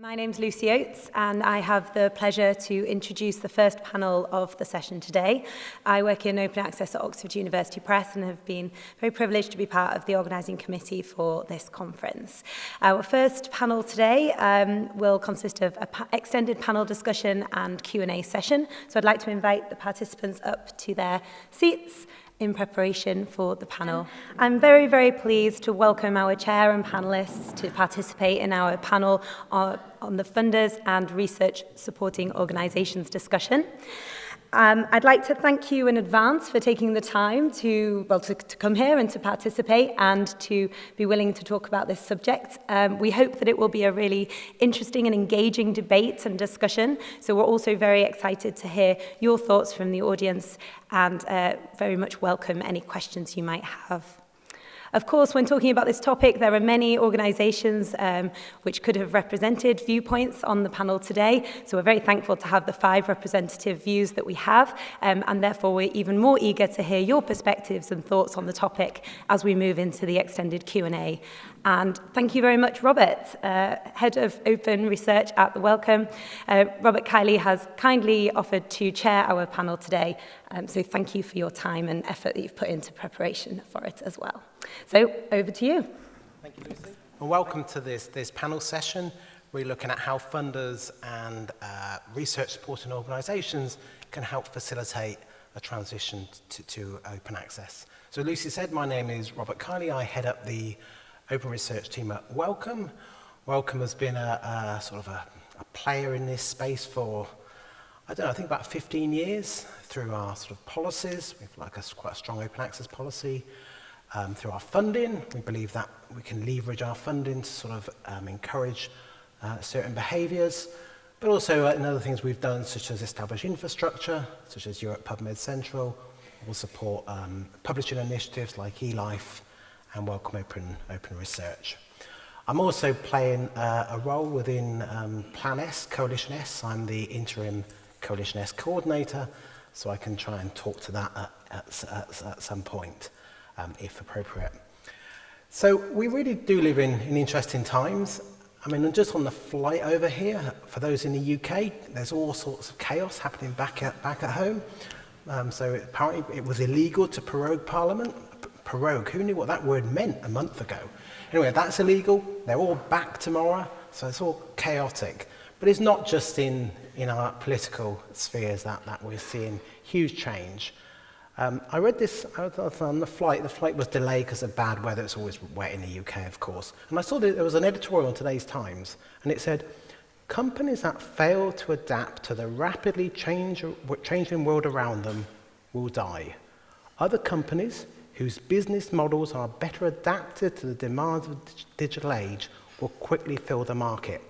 My name's Lucy Oates, and I have the pleasure to introduce the first panel of the session today. I work in open access at Oxford University Press and have been very privileged to be part of the organising committee for this conference. Our first panel today will consist of an extended panel discussion and Q&A session. So I'd like to invite the participants up to their seats in preparation for the panel. I'm very, very pleased to welcome our chair and panelists to participate in our panel on the funders and research supporting organizations discussion. I'd like to thank you in advance for taking the time to come here and to participate and to be willing to talk about this subject. We hope that it will be a really interesting and engaging debate and discussion. So we're also very excited to hear your thoughts from the audience and very much welcome any questions you might have. Of course, when talking about this topic, there are many organizations which could have represented viewpoints on the panel today. So we're very thankful to have the 5 representative views that we have, and therefore we're even more eager to hear your perspectives and thoughts on the topic as we move into the extended Q&A. And thank you very much, Robert, Head of Open Research at the Wellcome. Robert Kiley has kindly offered to chair our panel today, so thank you for your time and effort that you've put into preparation for it as well. So, over to you. Thank you, Lucy. And welcome to this panel session. We're looking at how funders and research supporting organisations can help facilitate a transition to open access. So Lucy said, my name is Robert Kiley. I head up the open research team at Wellcome. Wellcome has been a player in this space for, I think about 15 years through our sort of policies. We have quite a strong open access policy. Through our funding, we believe that we can leverage our funding to sort of encourage certain behaviours, but also in other things we've done, such as establish infrastructure, such as Europe PubMed Central. We'll support publishing initiatives like eLife and Wellcome OpenResearch. I'm also playing a role within Plan S, Coalition S. I'm the interim Coalition S coordinator, so I can try and talk to that at some point, if appropriate. So we really do live in interesting times. I mean, just on the flight over here, for those in the UK, there's all sorts of chaos happening back at home. So apparently it was illegal to prorogue Parliament. Prorogue, who knew what that word meant a month ago? Anyway, that's illegal. They're all back tomorrow, so it's all chaotic. But it's not just in our political spheres that we're seeing huge change. I read this on the flight. The flight was delayed because of bad weather. It's always wet in the UK, of course. And I saw that there was an editorial in today's Times, and it said, companies that fail to adapt to the rapidly changing world around them will die. Other companies whose business models are better adapted to the demands of the digital age will quickly fill the market.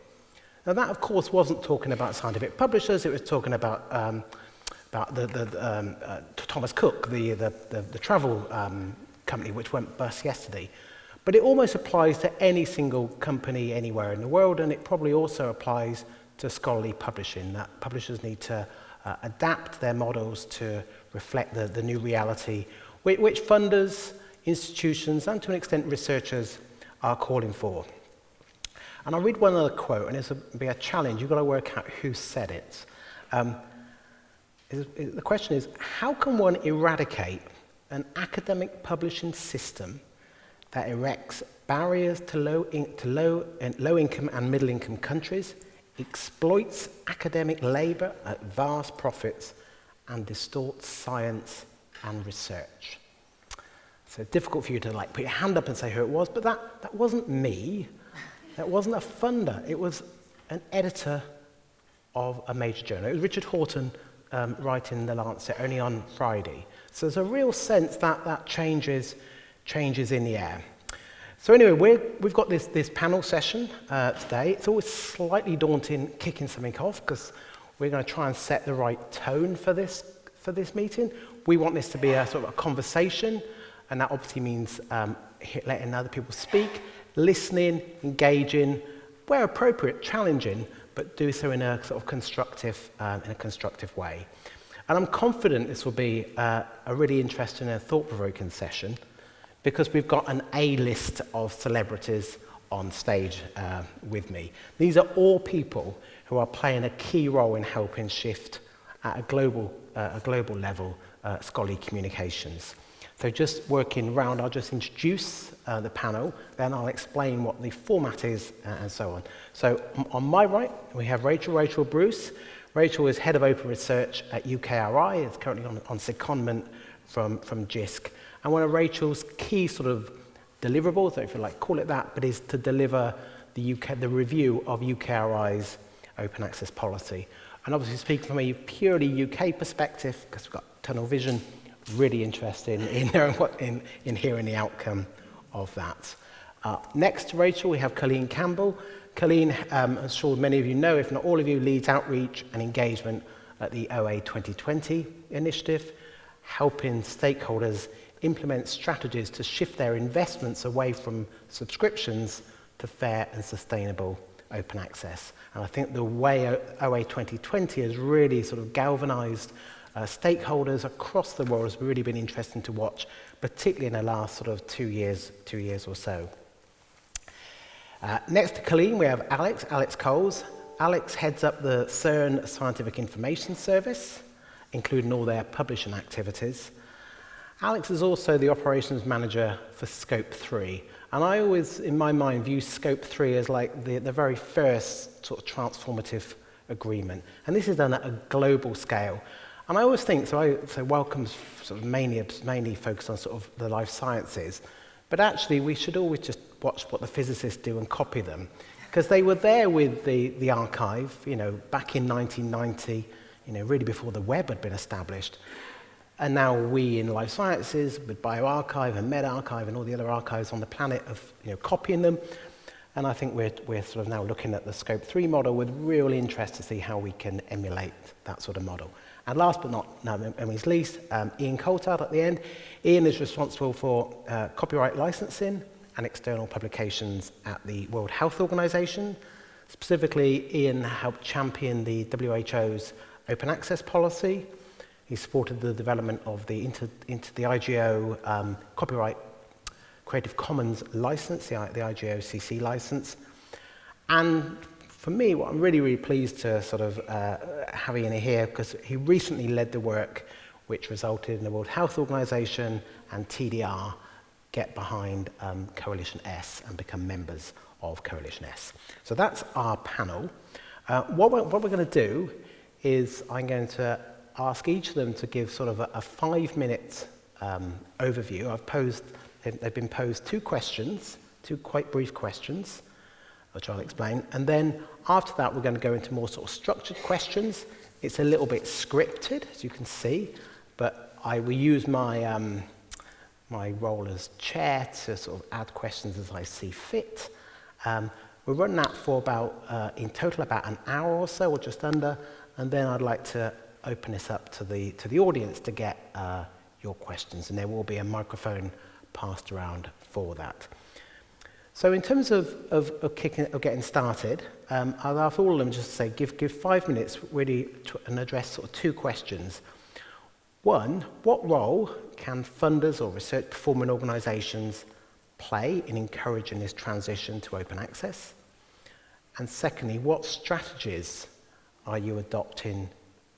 Now that, of course, wasn't talking about scientific publishers. It was talking about Thomas Cook, the travel company which went bust yesterday. But it almost applies to any single company anywhere in the world, and it probably also applies to scholarly publishing, that publishers need to adapt their models to reflect the new reality which funders, institutions, and to an extent researchers are calling for. And I'll read one other quote, and it'll be a challenge. You've got to work out who said it. The question is, how can one eradicate an academic publishing system that erects barriers to low-income and middle-income countries, exploits academic labour at vast profits, and distorts science and research? So it's difficult for you to put your hand up and say who it was, but that wasn't me. That wasn't a funder. It was an editor of a major journal. It was Richard Horton writing in The Lancet only on Friday. So there's a real sense that changes in the air. So anyway, we've got this panel session today. It's always slightly daunting kicking something off because we're going to try and set the right tone for this meeting. We want this to be a sort of a conversation, and that obviously means letting other people speak, listening, engaging, where appropriate, challenging, but do so in a sort of constructive way. And I'm confident this will be a really interesting and thought-provoking session because we've got an A-list of celebrities on stage with me. These are all people who are playing a key role in helping shift at a global level scholarly communications. So just working round, I'll just introduce the panel, then I'll explain what the format is and so on. So on my right, we have Rachel Bruce. Rachel is Head of Open Research at UKRI, is currently on secondment from JISC. And one of Rachel's key sort of deliverables, if you like call it that, but is to deliver the review of UKRI's open access policy. And obviously speaking from a purely UK perspective, because we've got tunnel vision, really interested in hearing the outcome of that. Next to Rachel, we have Colleen Campbell. Colleen, I'm sure many of you know, if not all of you, leads outreach and engagement at the OA 2020 initiative, helping stakeholders implement strategies to shift their investments away from subscriptions to fair and sustainable open access. And I think the way OA 2020 has really sort of galvanized stakeholders across the world has really been interesting to watch, particularly in the last sort of 2 years or so. Next to Colleen, we have Alex Coles. Alex heads up the CERN Scientific Information Service, including all their publishing activities. Alex is also the operations manager for Scope 3. And I always, in my mind, view Scope 3 as like the very first sort of transformative agreement. And this is done at a global scale. And I always think, so Wellcome's sort of mainly focused on sort of the life sciences, but actually we should always just watch what the physicists do and copy them, because they were there with the archive, back in 1990, really before the web had been established. And now we in life sciences, with bioRxiv and medRxiv and all the other archives on the planet, of copying them. And I think we're sort of now looking at the Scope 3 model with real interest to see how we can emulate that sort of model. And last but not least, Ian Coulthard at the end. Ian is responsible for copyright licensing and external publications at the World Health Organization. Specifically, Ian helped champion the WHO's open access policy. He supported the development of the IGO copyright Creative Commons license, the IGO-CC license. And for me, what I'm really, really pleased to sort of have Ian here, because he recently led the work which resulted in the World Health Organization and TDR get behind Coalition S and become members of Coalition S. So that's our panel. What we're going to do is I'm going to ask each of them to give sort of a 5-minute overview. They've been posed 2 questions, 2 quite brief questions, which I'll explain. And then after that, we're going to go into more sort of structured questions. It's a little bit scripted, as you can see, but I will use my role as chair to sort of add questions as I see fit. We're running that for about, in total, about an hour or so, or just under, and then I'd like to open this up to the audience to get your questions, and there will be a microphone passed around for that. So in terms of getting started, I'll ask all of them just to say, give 5 minutes really and address sort of 2 questions. One, what role can funders or research performing organisations play in encouraging this transition to open access? And secondly, what strategies are you adopting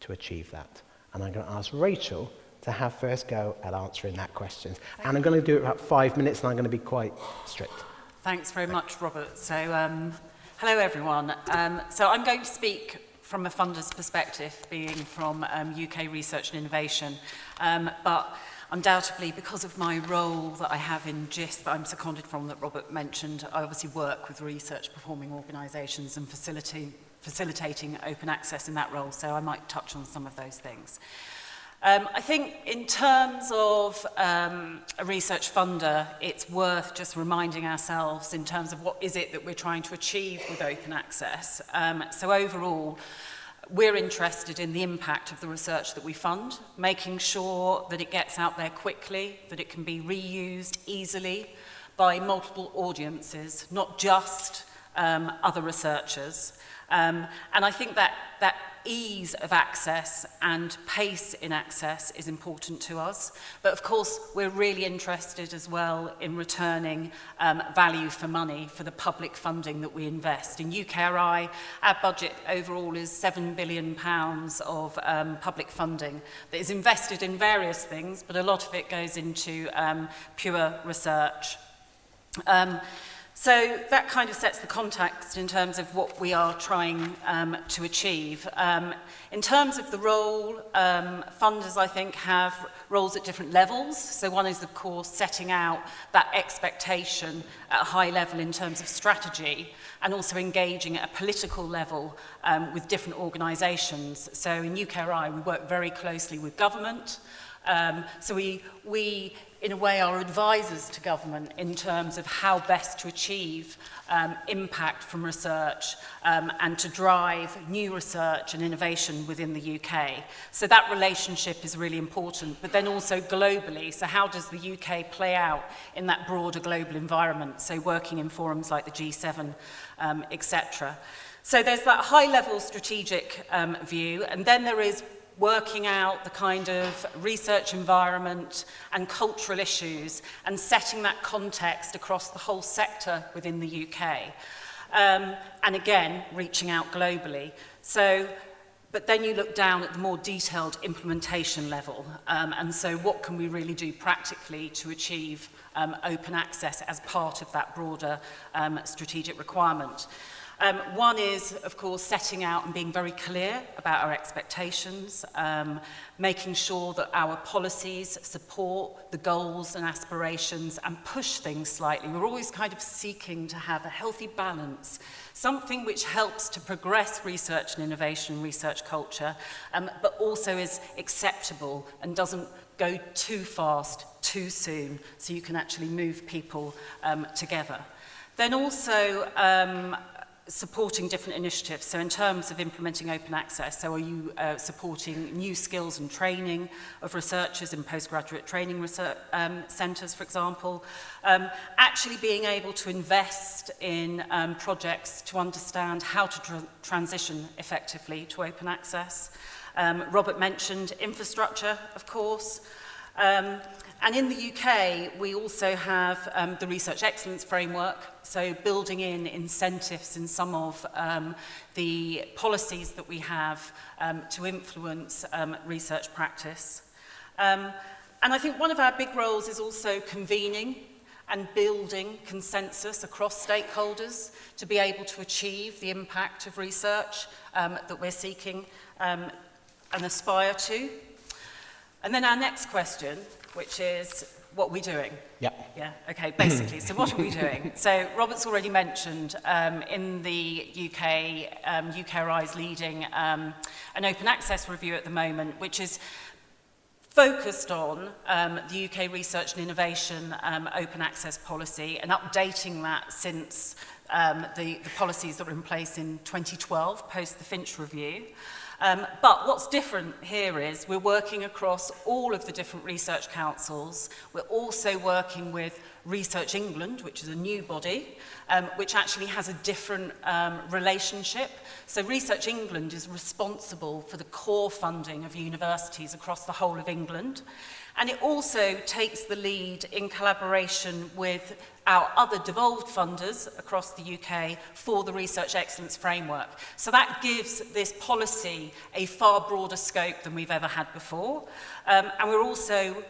to achieve that? And I'm going to ask Rachel to have first go at answering that question. And I'm going to do it about 5 minutes, and I'm going to be quite strict. Thanks very much, Robert. So, hello everyone. So I'm going to speak from a funder's perspective, being from UK Research and Innovation, but undoubtedly, because of my role that I have in GISC that I'm seconded from, that Robert mentioned, I obviously work with research performing organisations and facilitating open access in that role, so I might touch on some of those things. I think in terms of a research funder, it's worth just reminding ourselves in terms of what is it that we're trying to achieve with open access. So overall, we're interested in the impact of the research that we fund, making sure that it gets out there quickly, that it can be reused easily by multiple audiences, not just other researchers, And I think that ease of access and pace in access is important to us. But of course, we're really interested as well in returning value for money for the public funding that we invest. In UKRI, our budget overall is £7 billion of public funding that is invested in various things, but a lot of it goes into pure research. So that kind of sets the context in terms of what we are trying to achieve. In terms of the role, funders, I think, have roles at different levels. So one is, of course, setting out that expectation at a high level in terms of strategy, and also engaging at a political level with different organisations. So in UKRI, we work very closely with government. So we, in a way, are advisors to government in terms of how best to achieve impact from research and to drive new research and innovation within the UK. So that relationship is really important, but then also globally. So how does the UK play out in that broader global environment? So working in forums like the G7, etc. So there's that high-level strategic view, and then there is working out the kind of research environment and cultural issues and setting that context across the whole sector within the UK. And again, reaching out globally. So, but then you look down at the more detailed implementation level. And so what can we really do practically to achieve open access as part of that broader strategic requirement? One is, of course, setting out and being very clear about our expectations, making sure that our policies support the goals and aspirations and push things slightly. We're always kind of seeking to have a healthy balance, something which helps to progress research and innovation and research culture, but also is acceptable and doesn't go too fast, too soon, so you can actually move people together. Then also, supporting different initiatives. So in terms of implementing open access, so are you supporting new skills and training of researchers in postgraduate training research centres, for example? Actually being able to invest in projects to understand how to transition effectively to open access. Robert mentioned infrastructure, of course. And in the UK, we also have the Research Excellence Framework, so building in incentives in some of the policies that we have to influence research practice. And I think one of our big roles is also convening and building consensus across stakeholders to be able to achieve the impact of research that we're seeking and aspire to. And then our next question, which is, what are we doing? Yeah, okay, basically. So what are we doing? So Robert's already mentioned in the UK, UKRI is leading an open access review at the moment, which is focused on the UK research and innovation open access policy and updating that since the policies that were in place in 2012, post the Finch review. But what's different here is we're working across all of the different research councils. We're also working with Research England, which is a new body, which actually has a different relationship. So Research England is responsible for the core funding of universities across the whole of England. And it also takes the lead in collaboration with our other devolved funders across the UK for the Research Excellence Framework. So that gives this policy a far broader scope than we've ever had before. And we're also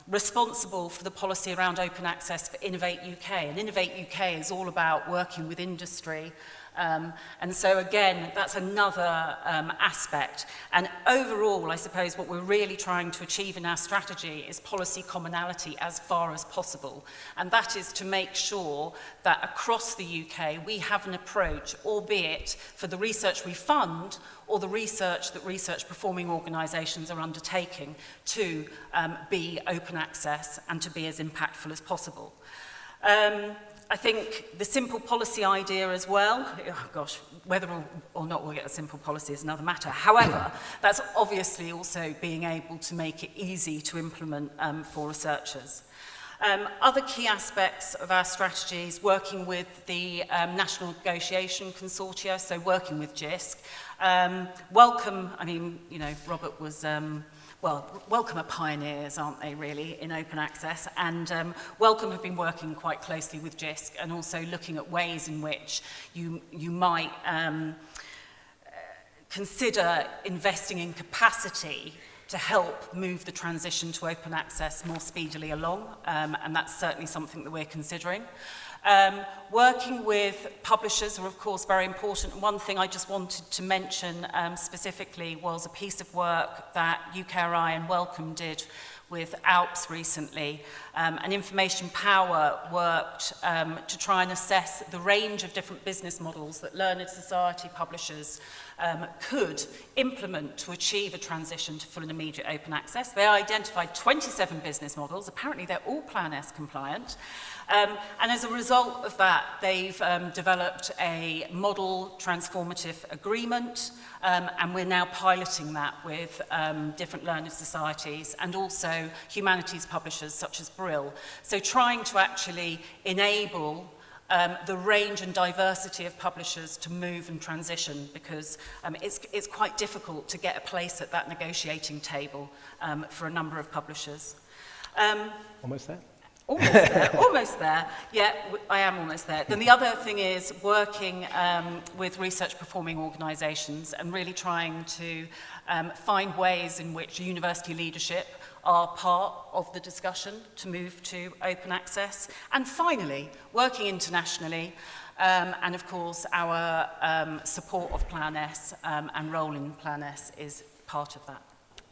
responsible for the policy around open access for Innovate UK. And Innovate UK is all about working with industry. And so again, that's another aspect. And overall, I suppose what we're really trying to achieve in our strategy is policy commonality as far as possible. And that is to make sure that across the UK, we have an approach, albeit for the research we fund or the research that research performing organisations are undertaking, to be open access and to be as impactful as possible. I think the simple policy idea as well, oh gosh, whether or not we'll get a simple policy is another matter. However, that's obviously also being able to make it easy to implement for researchers. Other key aspects of our strategies, working with the National Negotiation Consortia, so working with GISC. Wellcome, I mean, you know, Robert was, Wellcome are pioneers, aren't they, really, in open access? And Wellcome have been working quite closely with GISC and also looking at ways in which you might consider investing in capacity to help move the transition to open access more speedily along, and that's certainly something that we're considering. Working with publishers are of course very important. One thing I just wanted to mention specifically was a piece of work that UKRI and Wellcome did with ALPS recently. And Information Power worked to try and assess the range of different business models that learned society publishers could implement to achieve a transition to full and immediate open access. They identified 27 business models. Apparently they're all Plan S compliant. And as a result of that, they've developed a model transformative agreement, and we're now piloting that with different learned societies and also humanities publishers such as Brill. So trying to actually enable the range and diversity of publishers to move and transition, because it's quite difficult to get a place at that negotiating table for a number of publishers. Almost there? Almost there, almost there. Yeah, I am almost there. Then the other thing is working with research performing organisations and really trying to find ways in which university leadership are part of the discussion to move to open access. And finally, working internationally, and of course our support of Plan S and role in Plan S is part of that.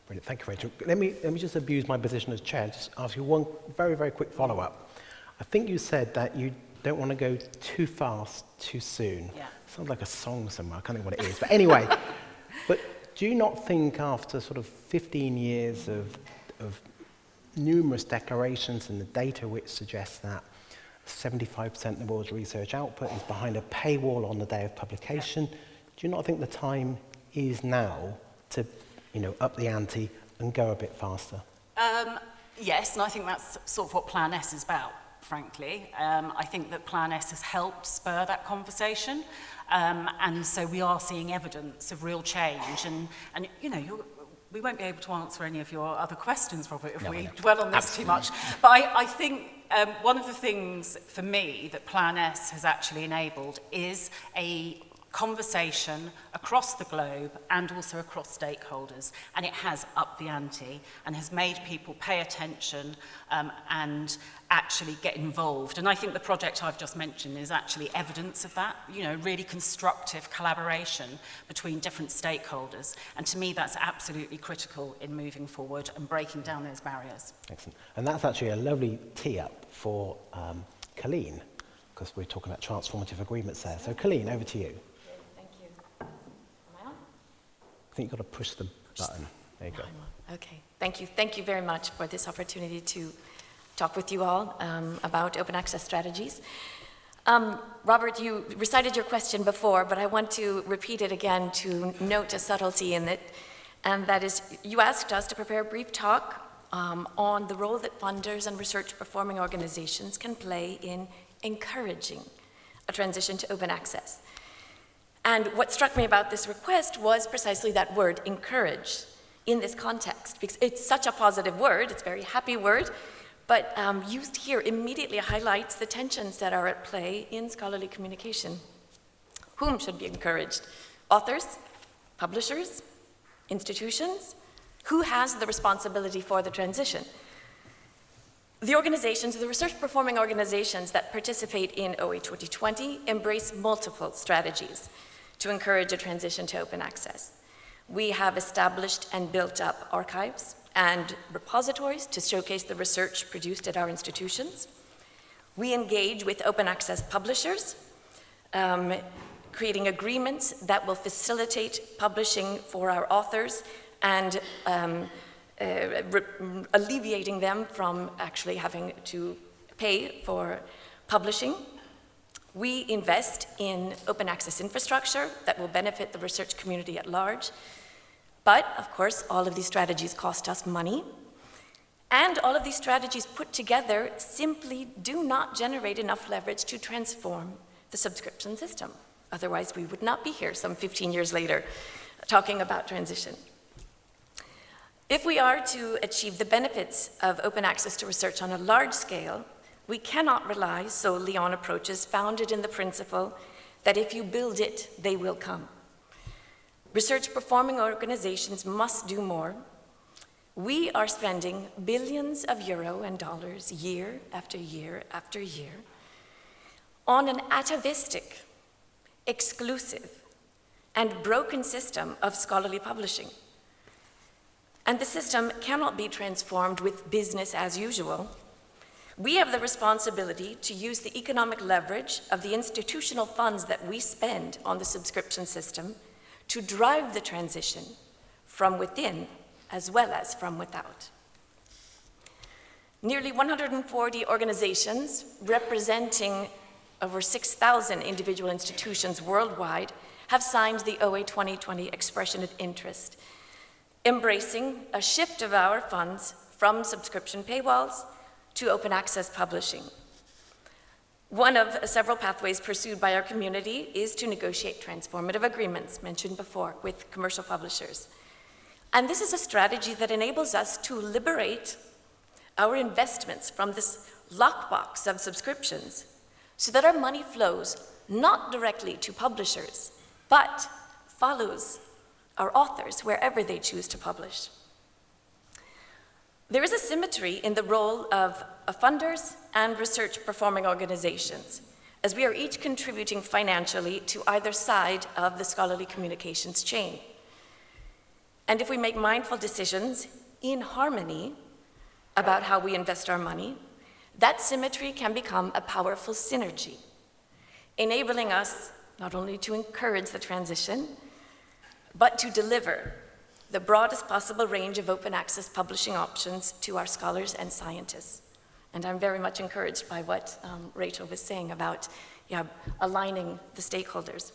Brilliant. Thank you, Rachel. Let me just abuse my position as chair, just ask you one very, very quick follow-up. I think you said that you don't want to go too fast, too soon. Yeah. Sounds like a song somewhere, I can't think what it is. But anyway, but do you not think after sort of 15 years of numerous declarations and the data which suggests that 75% of the world's research output is behind a paywall on the day of publication, do you not think the time is now to up the ante and go a bit faster? Yes, and I think that's sort of what Plan S is about, frankly. I think that Plan S has helped spur that conversation, and so we are seeing evidence of real change. And we won't be able to answer any of your other questions, Robert, if we dwell on this too much. But I think one of the things for me that Plan S has actually enabled is a conversation across the globe and also across stakeholders, and it has upped the ante and has made people pay attention and actually get involved. And I think the project I've just mentioned is actually evidence of that, really constructive collaboration between different stakeholders, and to me that's absolutely critical in moving forward and breaking down those barriers. Excellent. And that's actually a lovely tee-up for Kiley, because we're talking about transformative agreements there. So Kiley, over to you. I think you've got to push the button. There you go. Okay, thank you. Thank you very much for this opportunity to talk with you all about open access strategies. Robert, you recited your question before, but I want to repeat it again to note a subtlety in it, and that is, you asked us to prepare a brief talk on the role that funders and research performing organizations can play in encouraging a transition to open access. And what struck me about this request was precisely that word, encourage, in this context, because it's such a positive word, it's a very happy word, but used here immediately highlights the tensions that are at play in scholarly communication. Whom should be encouraged? Authors, publishers, institutions? Who has the responsibility for the transition? The organizations, the research performing organizations that participate in OA 2020 embrace multiple strategies to encourage a transition to open access. We have established and built up archives and repositories to showcase the research produced at our institutions. We engage with open access publishers, creating agreements that will facilitate publishing for our authors and alleviating them from actually having to pay for publishing. We invest in open access infrastructure that will benefit the research community at large. But, of course, all of these strategies cost us money. And all of these strategies put together simply do not generate enough leverage to transform the subscription system. Otherwise, we would not be here some 15 years later talking about transition. If we are to achieve the benefits of open access to research on a large scale, we cannot rely solely on approaches founded in the principle that if you build it, they will come. Research performing organizations must do more. We are spending billions of euro and dollars year after year after year on an atavistic, exclusive, and broken system of scholarly publishing. And the system cannot be transformed with business as usual. We have the responsibility to use the economic leverage of the institutional funds that we spend on the subscription system to drive the transition from within as well as from without. Nearly 140 organizations representing over 6,000 individual institutions worldwide have signed the OA 2020 Expression of Interest, embracing a shift of our funds from subscription paywalls to open access publishing. One of several pathways pursued by our community is to negotiate transformative agreements, mentioned before, with commercial publishers. And this is a strategy that enables us to liberate our investments from this lockbox of subscriptions so that our money flows not directly to publishers, but follows our authors wherever they choose to publish. There is a symmetry in the role of funders and research-performing organizations, as we are each contributing financially to either side of the scholarly communications chain. And if we make mindful decisions in harmony about how we invest our money, that symmetry can become a powerful synergy, enabling us not only to encourage the transition, but to deliver the broadest possible range of open access publishing options to our scholars and scientists. And I'm very much encouraged by what Rachel was saying about aligning the stakeholders.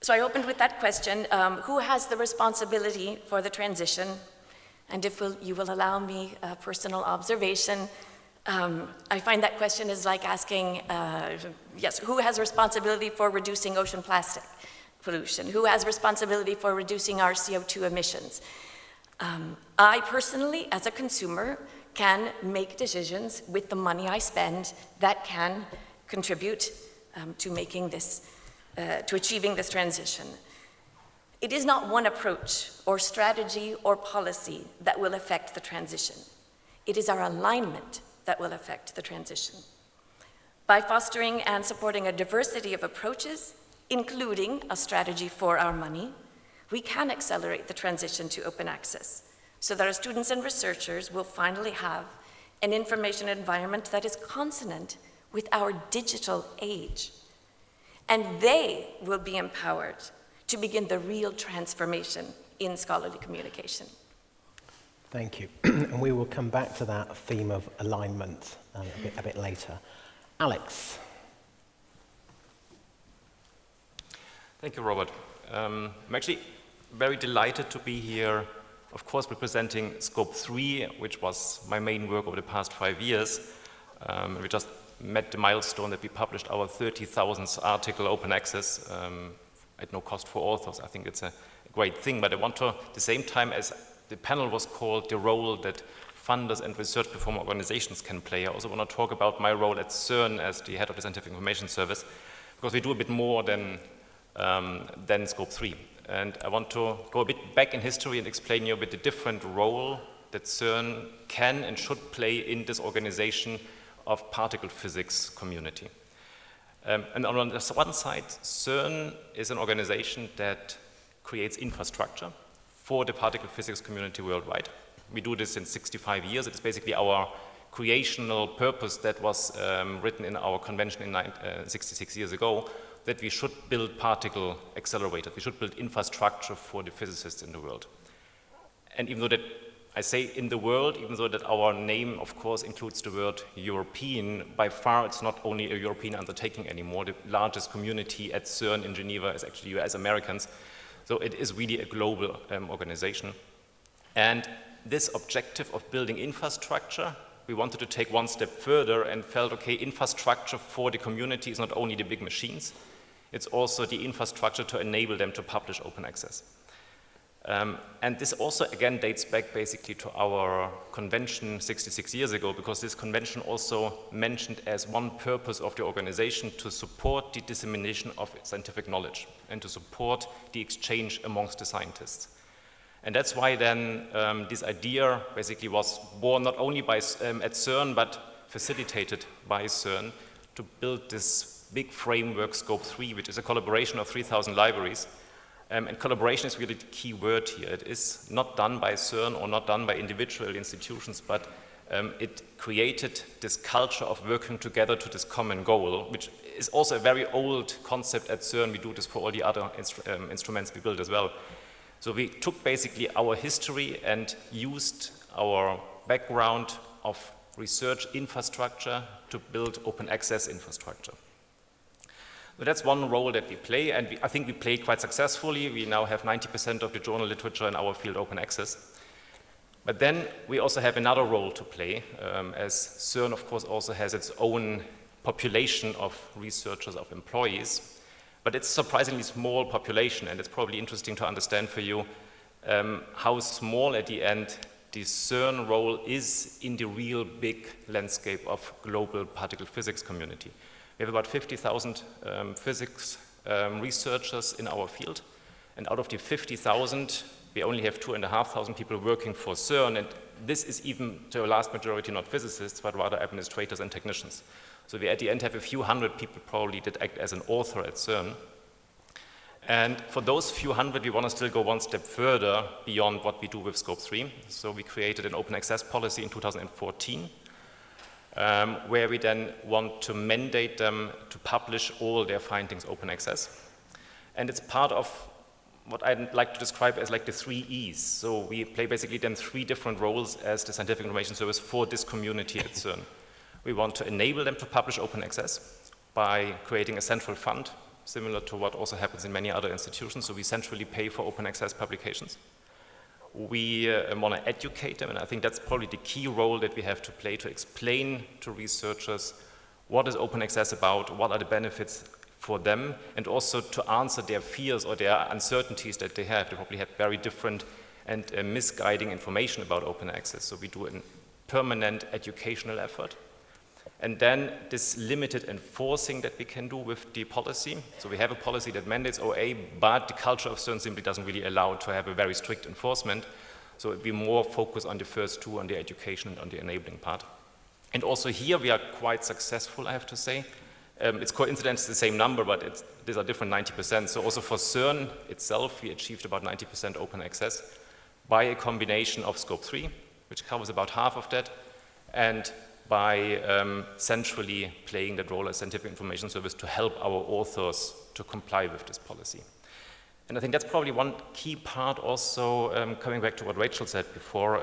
So I opened with that question, who has the responsibility for the transition? And if you will allow me a personal observation, I find that question is like asking, who has responsibility for reducing ocean plastic pollution? Who has responsibility for reducing our CO2 emissions? I personally, as a consumer, can make decisions with the money I spend that can contribute to making this, to achieving this transition. It is not one approach or strategy or policy that will affect the transition. It is our alignment that will affect the transition. By fostering and supporting a diversity of approaches, including a strategy for our money, we can accelerate the transition to open access so that our students and researchers will finally have an information environment that is consonant with our digital age. And they will be empowered to begin the real transformation in scholarly communication. Thank you. And we will come back to that theme of alignment a bit later. Alex. Thank you, Robert. I'm actually very delighted to be here, of course, representing Scope 3, which was my main work over the past 5 years. We just met the milestone that we published our 30,000th article open access at no cost for authors. I think it's a great thing, but I want to, at the same time, as the panel was called, the role that funders and research performing organizations can play, I also want to talk about my role at CERN as the head of the Scientific Information Service, because we do a bit more than Scope 3. And I want to go a bit back in history and explain you a bit the different role that CERN can and should play in this organization of particle physics community. And on the one side, CERN is an organization that creates infrastructure for the particle physics community worldwide. We do this in 65 years. It's basically our creational purpose that was written in our convention 66 years ago, that we should build particle accelerators. We should build infrastructure for the physicists in the world. And even though that I say in the world, even though that our name, of course, includes the word European, by far it's not only a European undertaking anymore. The largest community at CERN in Geneva is actually US Americans. So it is really a global organization. And this objective of building infrastructure, we wanted to take one step further and felt, okay, infrastructure for the community is not only the big machines, it's also the infrastructure to enable them to publish open access. And this also, again, dates back basically to our convention 66 years ago, because this convention also mentioned as one purpose of the organization to support the dissemination of scientific knowledge and to support the exchange amongst the scientists. And that's why then this idea basically was born not only by, at CERN, but facilitated by CERN to build this big framework, Scope 3, which is a collaboration of 3,000 libraries. And collaboration is really the key word here. It is not done by CERN or not done by individual institutions, but it created this culture of working together to this common goal, which is also a very old concept at CERN. We do this for all the other instruments we build as well. So we took basically our history and used our background of research infrastructure to build open access infrastructure. So that's one role that we play, and I think we play quite successfully. We now have 90% of the journal literature in our field open access. But then we also have another role to play, as CERN, of course, also has its own population of researchers, of employees. But it's a surprisingly small population, and it's probably interesting to understand for you how small at the end the CERN role is in the real big landscape of global particle physics community. We have about 50,000 physics researchers in our field, and out of the 50,000, we only have 2,500 people working for CERN, and this is even to a vast majority not physicists, but rather administrators and technicians. So we at the end have a few hundred people probably that act as an author at CERN. And for those few hundred, we want to still go one step further beyond what we do with Scope 3. So we created an open access policy in 2014, where we then want to mandate them to publish all their findings open access. And it's part of what I'd like to describe as like the 3 E's. So we play basically then 3 different roles as the scientific information service for this community at CERN. We want to enable them to publish open access by creating a central fund, similar to what also happens in many other institutions. So we centrally pay for open access publications. We want to educate them, and I think that's probably the key role that we have to play, to explain to researchers what is open access about, what are the benefits for them, and also to answer their fears or their uncertainties that they have. They probably have very different and misguiding information about open access. So we do a permanent educational effort. And then this limited enforcing that we can do with the policy. So we have a policy that mandates OA, but the culture of CERN simply doesn't really allow to have a very strict enforcement. So we more focus on the first 2, on the education and on the enabling part. And also here we are quite successful, I have to say. It's coincidence, the same number, but these are different 90%. So also for CERN itself, we achieved about 90% open access by a combination of Scope 3, which covers about half of that, and by centrally playing that role as scientific information service to help our authors to comply with this policy. And I think that's probably one key part also, coming back to what Rachel said before,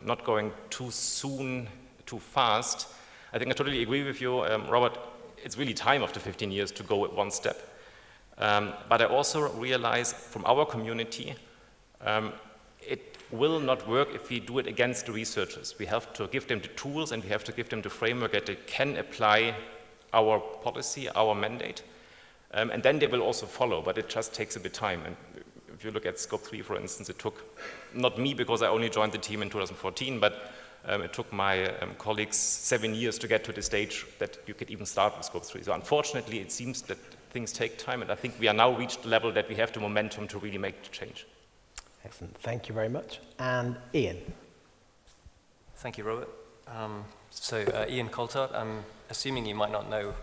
not going too soon, too fast. I think I totally agree with you, Robert. It's really time after 15 years to go one step. But I also realize from our community, it will not work if we do it against the researchers. We have to give them the tools and we have to give them the framework that they can apply our policy, our mandate, and then they will also follow, but it just takes a bit of time. And if you look at Scope 3, for instance, it took, not me because I only joined the team in 2014, but it took my colleagues 7 years to get to the stage that you could even start with Scope 3. So unfortunately, it seems that things take time, and I think we are now reached the level that we have the momentum to really make the change. Excellent, thank you very much. And Ian. Thank you, Robert. Ian Coulthard, I'm assuming you might not know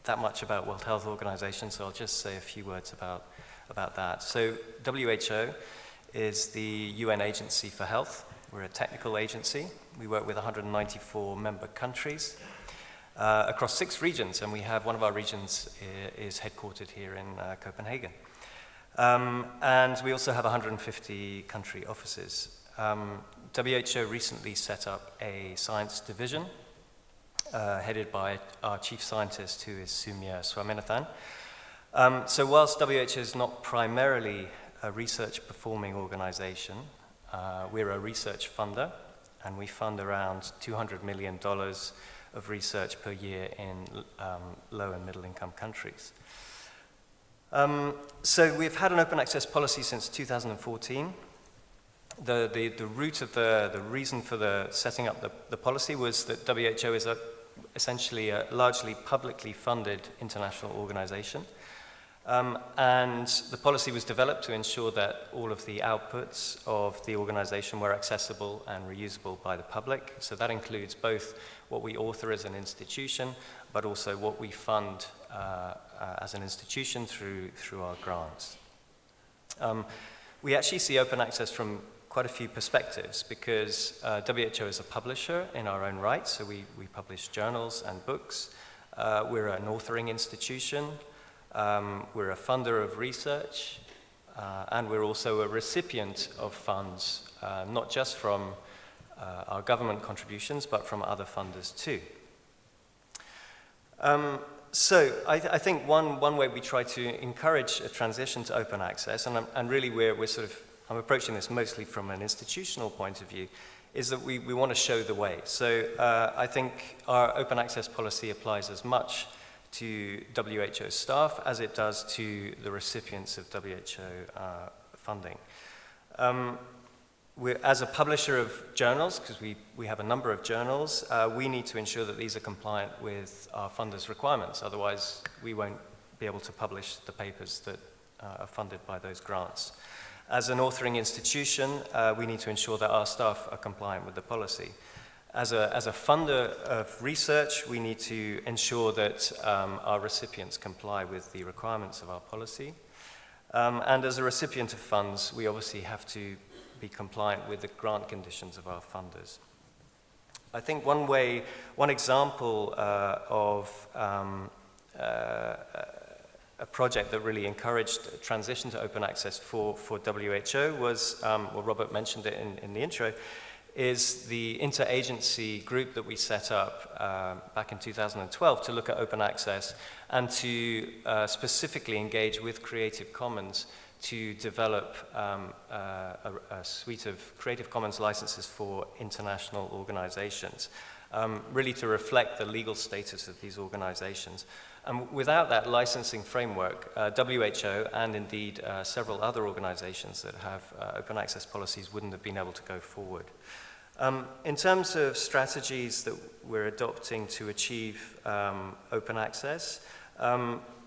that much about World Health Organization, so I'll just say a few words about that. So WHO is the UN Agency for Health. We're a technical agency. We work with 194 member countries across 6 regions, and we have one of our regions is headquartered here in Copenhagen. And we also have 150 country offices. WHO recently set up a science division headed by our chief scientist, who is Soumya Swaminathan. So whilst WHO is not primarily a research performing organization, We're a research funder, and we fund around $200 million of research per year in low and middle income countries. So we've had an open access policy since 2014. The root of the reason for the setting up the policy was that WHO is essentially a largely publicly funded international organization. And the policy was developed to ensure that all of the outputs of the organization were accessible and reusable by the public. So that includes both what we author as an institution, but also what we fund as an institution through our grants. We actually see open access from quite a few perspectives, because WHO is a publisher in our own right, so we publish journals and books. We're an authoring institution. We're a funder of research, and we're also a recipient of funds, not just from our government contributions, but from other funders too. So I think one way we try to encourage a transition to open access, and really I'm approaching this mostly from an institutional point of view, is that we want to show the way. So I think our open access policy applies as much to WHO staff as it does to the recipients of WHO funding. As a publisher of journals, because we have a number of journals, we need to ensure that these are compliant with our funders' requirements. Otherwise, we won't be able to publish the papers that are funded by those grants. As an authoring institution, we need to ensure that our staff are compliant with the policy. As a funder of research, we need to ensure that our recipients comply with the requirements of our policy. And as a recipient of funds, we obviously have to be compliant with the grant conditions of our funders. I think one example of a project that really encouraged transition to open access for WHO was, well, Robert mentioned it in the intro, is the interagency group that we set up back in 2012 to look at open access and to specifically engage with Creative Commons to develop a suite of Creative Commons licenses for international organizations, really to reflect the legal status of these organizations. And without that licensing framework, WHO and indeed several other organizations that have open access policies wouldn't have been able to go forward. In terms of strategies that we're adopting to achieve open access,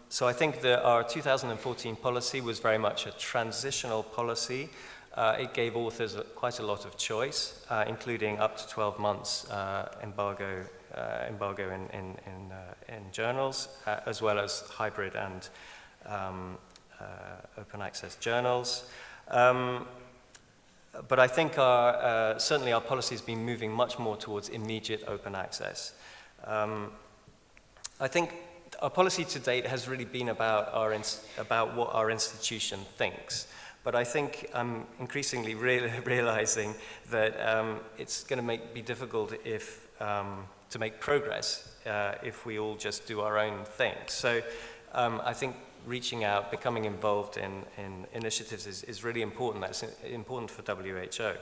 so I think that our 2014 policy was very much a transitional policy. It gave authors quite a lot of choice, including up to 12 months embargo in journals, as well as hybrid and open access journals. But I think certainly our policy has been moving much more towards immediate open access. I think our policy to date has really been about what our institution thinks. But I think I'm increasingly realizing that it's going to be difficult to make progress if we all just do our own thing. So I think reaching out, becoming involved in initiatives is really important. That's important for WHO.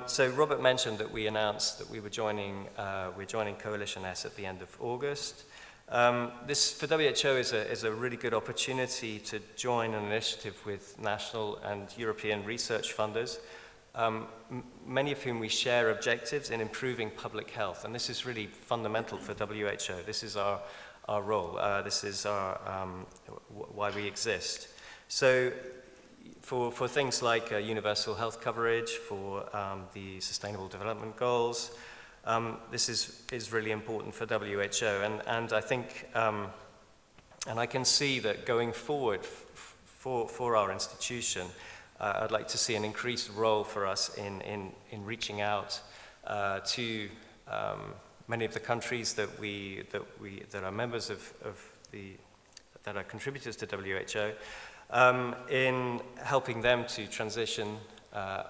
So Robert mentioned that we announced that we're joining Coalition S at the end of August. This, for WHO, is a really good opportunity to join an initiative with national and European research funders, many of whom we share objectives in improving public health. And this is really fundamental for WHO. This is our role. This is why we exist. So for things like universal health coverage, for the Sustainable Development Goals, this is really important for WHO, and I think, and I can see that going forward for our institution, I'd like to see an increased role for us in reaching out to many of the countries that are members that are contributors to WHO, in helping them to transition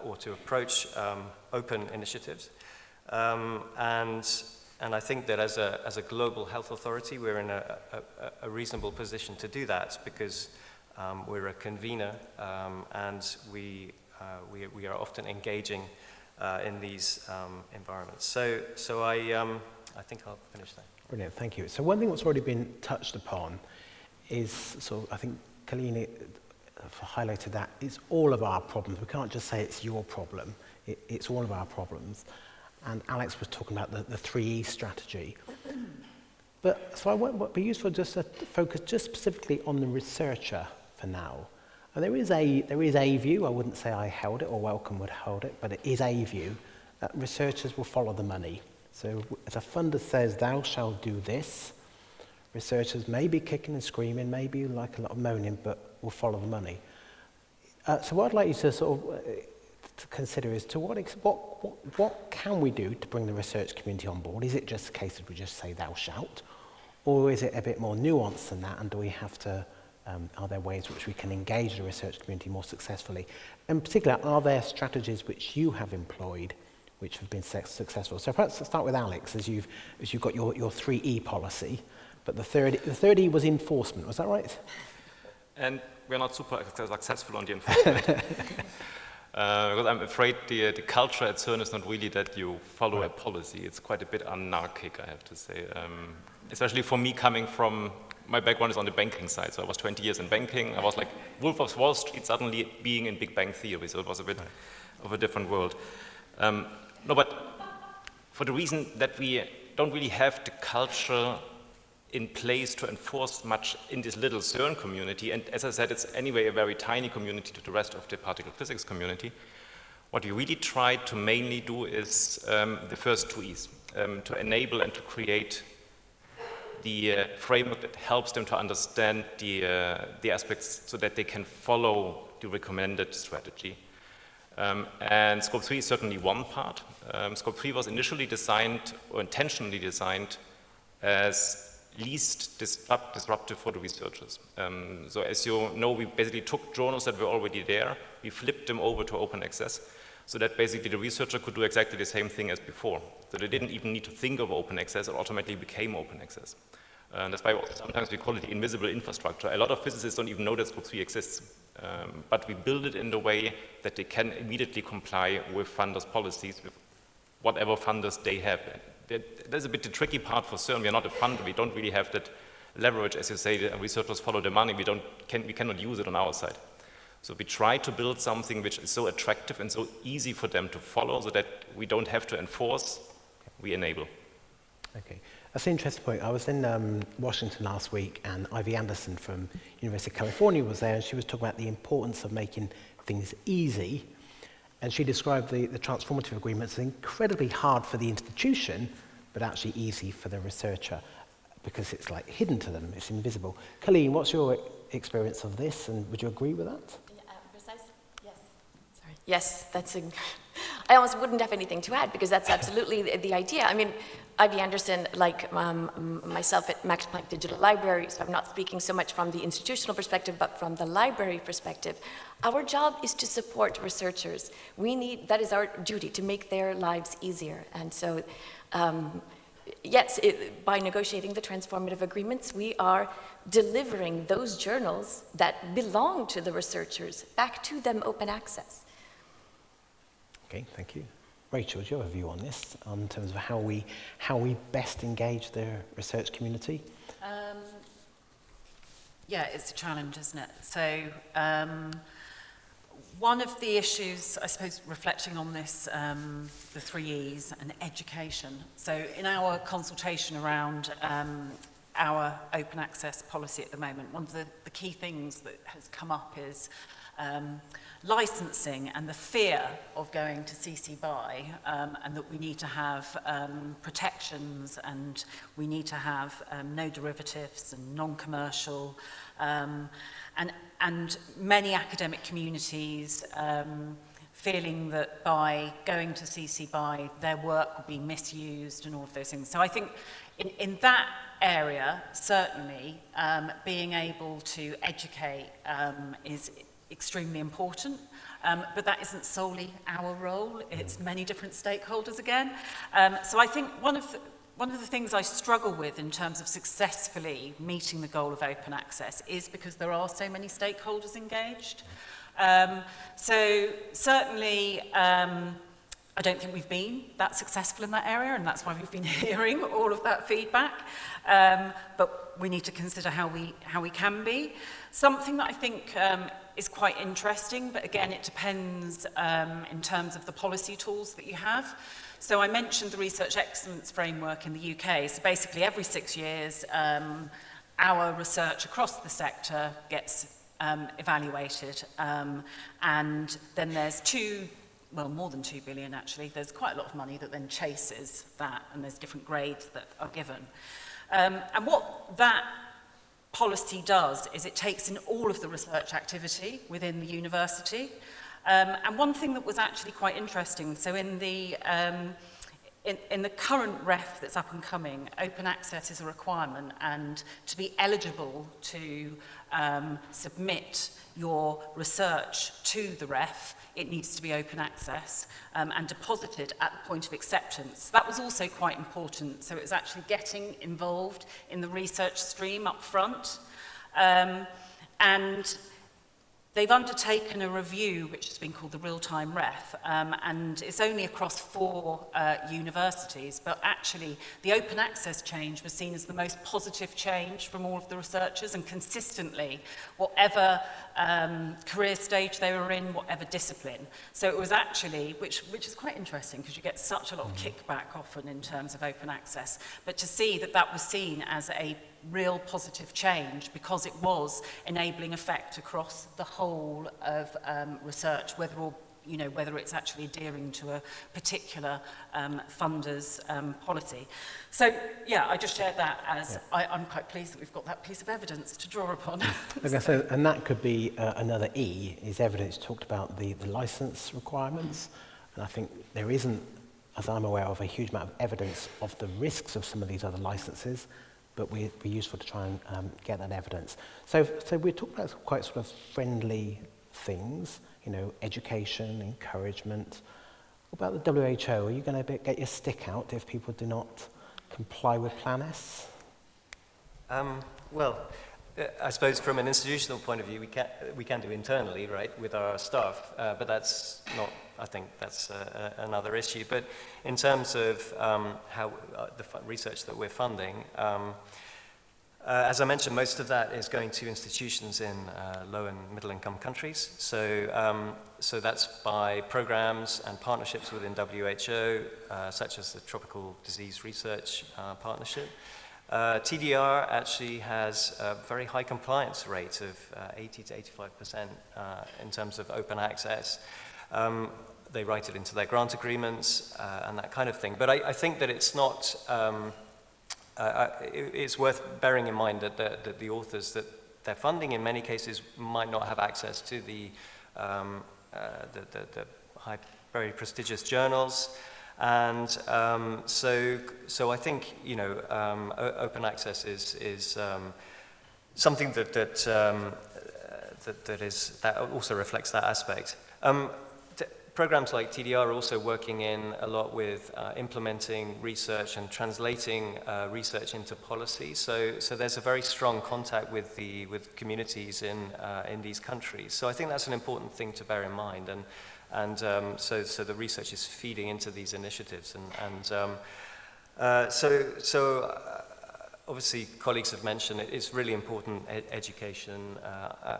or to approach open initiatives. And I think that as a global health authority, we're in a reasonable position to do that, because we're a convener, and we we are often engaging in these environments. So I think I'll finish there. Brilliant, thank you. So one thing that's already been touched upon is, so I think Kiley highlighted that, it's all of our problems. We can't just say it's your problem, it's all of our problems. And Alex was talking about the 3E strategy. But so I want it be useful just to focus just specifically on the researcher for now. And there is a view, I wouldn't say I held it or Wellcome would hold it, but it is a view that researchers will follow the money. So if a funder says, thou shalt do this, researchers may be kicking and screaming, maybe like a lot of moaning, but will follow the money. So what I'd like you to sort of to consider is to what can we do to bring the research community on board? Is it just a case of we just say thou shalt? Or is it a bit more nuanced than that, and do we have to, are there ways which we can engage the research community more successfully? In particular, are there strategies which you have employed which have been successful? So perhaps let's start with Alex, as you've got your 3E policy, but the third E was enforcement, was that right? And we're not super successful on the enforcement. Because I'm afraid the culture at CERN is not really that you follow a policy. It's quite a bit anarchic, I have to say. Especially for me, coming from, my background is on the banking side, so I was 20 years in banking. I was like Wolf of Wall Street suddenly being in Big Bang Theory, so it was a bit of a different world. No, but for the reason that we don't really have the culture in place to enforce much in this little CERN community, and as I said, it's anyway a very tiny community to the rest of the particle physics community. What we really try to mainly do is the first 2 E's, to enable and to create the framework that helps them to understand the aspects so that they can follow the recommended strategy. And Scope 3 is certainly one part. Scope 3 was initially designed, or intentionally designed, as least disruptive for the researchers. So as you know, we basically took journals that were already there, we flipped them over to open access, so that basically the researcher could do exactly the same thing as before. So they didn't even need to think of open access, it automatically became open access. That's why sometimes we call it the invisible infrastructure. A lot of physicists don't even know that Scope 3 exists. But we build it in the way that they can immediately comply with funders' policies, with whatever funders they have. That's a bit the tricky part for CERN. We are not a funder. We don't really have that leverage, as you say, the researchers follow the money. We cannot use it on our side. So we try to build something which is so attractive and so easy for them to follow, so that we don't have to enforce, we enable. Okay, that's an interesting point. I was in Washington last week, and Ivy Anderson from University of California was there, and she was talking about the importance of making things easy. And she described the transformative agreements as incredibly hard for the institution, but actually easy for the researcher, because it's like hidden to them, it's invisible. Colleen, what's your experience of this, and would you agree with that? Yes. Sorry. Yes, I almost wouldn't have anything to add, because that's absolutely the idea. I mean, Ivy Anderson, like myself at Max Planck Digital Library, so I'm not speaking so much from the institutional perspective, but from the library perspective. Our job is to support researchers. That is our duty, to make their lives easier. And so, yes, by negotiating the transformative agreements, we are delivering those journals that belong to the researchers back to them open access. Okay, thank you. Rachel, do you have a view on this, in terms of how we best engage the research community? Yeah, it's a challenge, isn't it? So one of the issues, I suppose, reflecting on this, the 3 E's and education. So in our consultation around our open access policy at the moment, one of the key things that has come up is licensing and the fear of going to CC BY, and that we need to have protections, and we need to have no derivatives and non-commercial, and many academic communities feeling that by going to CC BY their work will be misused and all of those things. So I think in that area, certainly, being able to educate is extremely important, but that isn't solely our role. It's many different stakeholders again. So I think one of the things I struggle with in terms of successfully meeting the goal of open access is because there are so many stakeholders engaged. So certainly, I don't think we've been that successful in that area, and that's why we've been hearing all of that feedback. But we need to consider how we can be. Something that I think is quite interesting, but again, it depends in terms of the policy tools that you have. So I mentioned the Research Excellence Framework in the UK. So basically, every 6 years, our research across the sector gets evaluated, and then there's more than 2 billion actually. There's quite a lot of money that then chases that, and there's different grades that are given. And what that policy does is it takes in all of the research activity within the university. And one thing that was actually quite interesting, so in the current ref that's up and coming, open access is a requirement, and to be eligible to submit your research to the ref, it needs to be open access and deposited at the point of acceptance. That was also quite important, so it was actually getting involved in the research stream up front. And they've undertaken a review which has been called the Real-Time Ref, and it's only across 4 universities, but actually the open access change was seen as the most positive change from all of the researchers, and consistently, whatever career stage they were in, whatever discipline. So it was actually, which is quite interesting because you get such a lot of kickback often in terms of open access, but to see that that was seen as a real positive change because it was enabling effect across the whole of research, whether it's actually adhering to a particular funder's policy. So yeah, I just shared that as I'm quite pleased that we've got that piece of evidence to draw upon. Okay, so, and that could be another E, is evidence. Talked about the license requirements, and I think there isn't, as I'm aware of, a huge amount of evidence of the risks of some of these other licenses, but we're useful to try and get that evidence. So we're talking about quite sort of friendly things, education, encouragement. What about the WHO? Are you going to get your stick out if people do not comply with Plan S? Well, I suppose from an institutional point of view, we can do internally, right, with our staff, but that's not, I think that's another issue. But in terms of how the research that we're funding, as I mentioned, most of that is going to institutions in low and middle income countries. So that's by programs and partnerships within WHO, such as the Tropical Disease Research Partnership. TDR actually has a very high compliance rate of 80 to 85% in terms of open access. They write it into their grant agreements and that kind of thing. But I think that it's not, it's worth bearing in mind that the authors that they're funding in many cases might not have access to the high, very prestigious journals. And so I think open access is something that also reflects that aspect. Programs like TDR are also working in a lot with implementing research and translating research into policy. So there's a very strong contact with communities in these countries. So I think that's an important thing to bear in mind. And so the research is feeding into these initiatives. So obviously, colleagues have mentioned it's really important education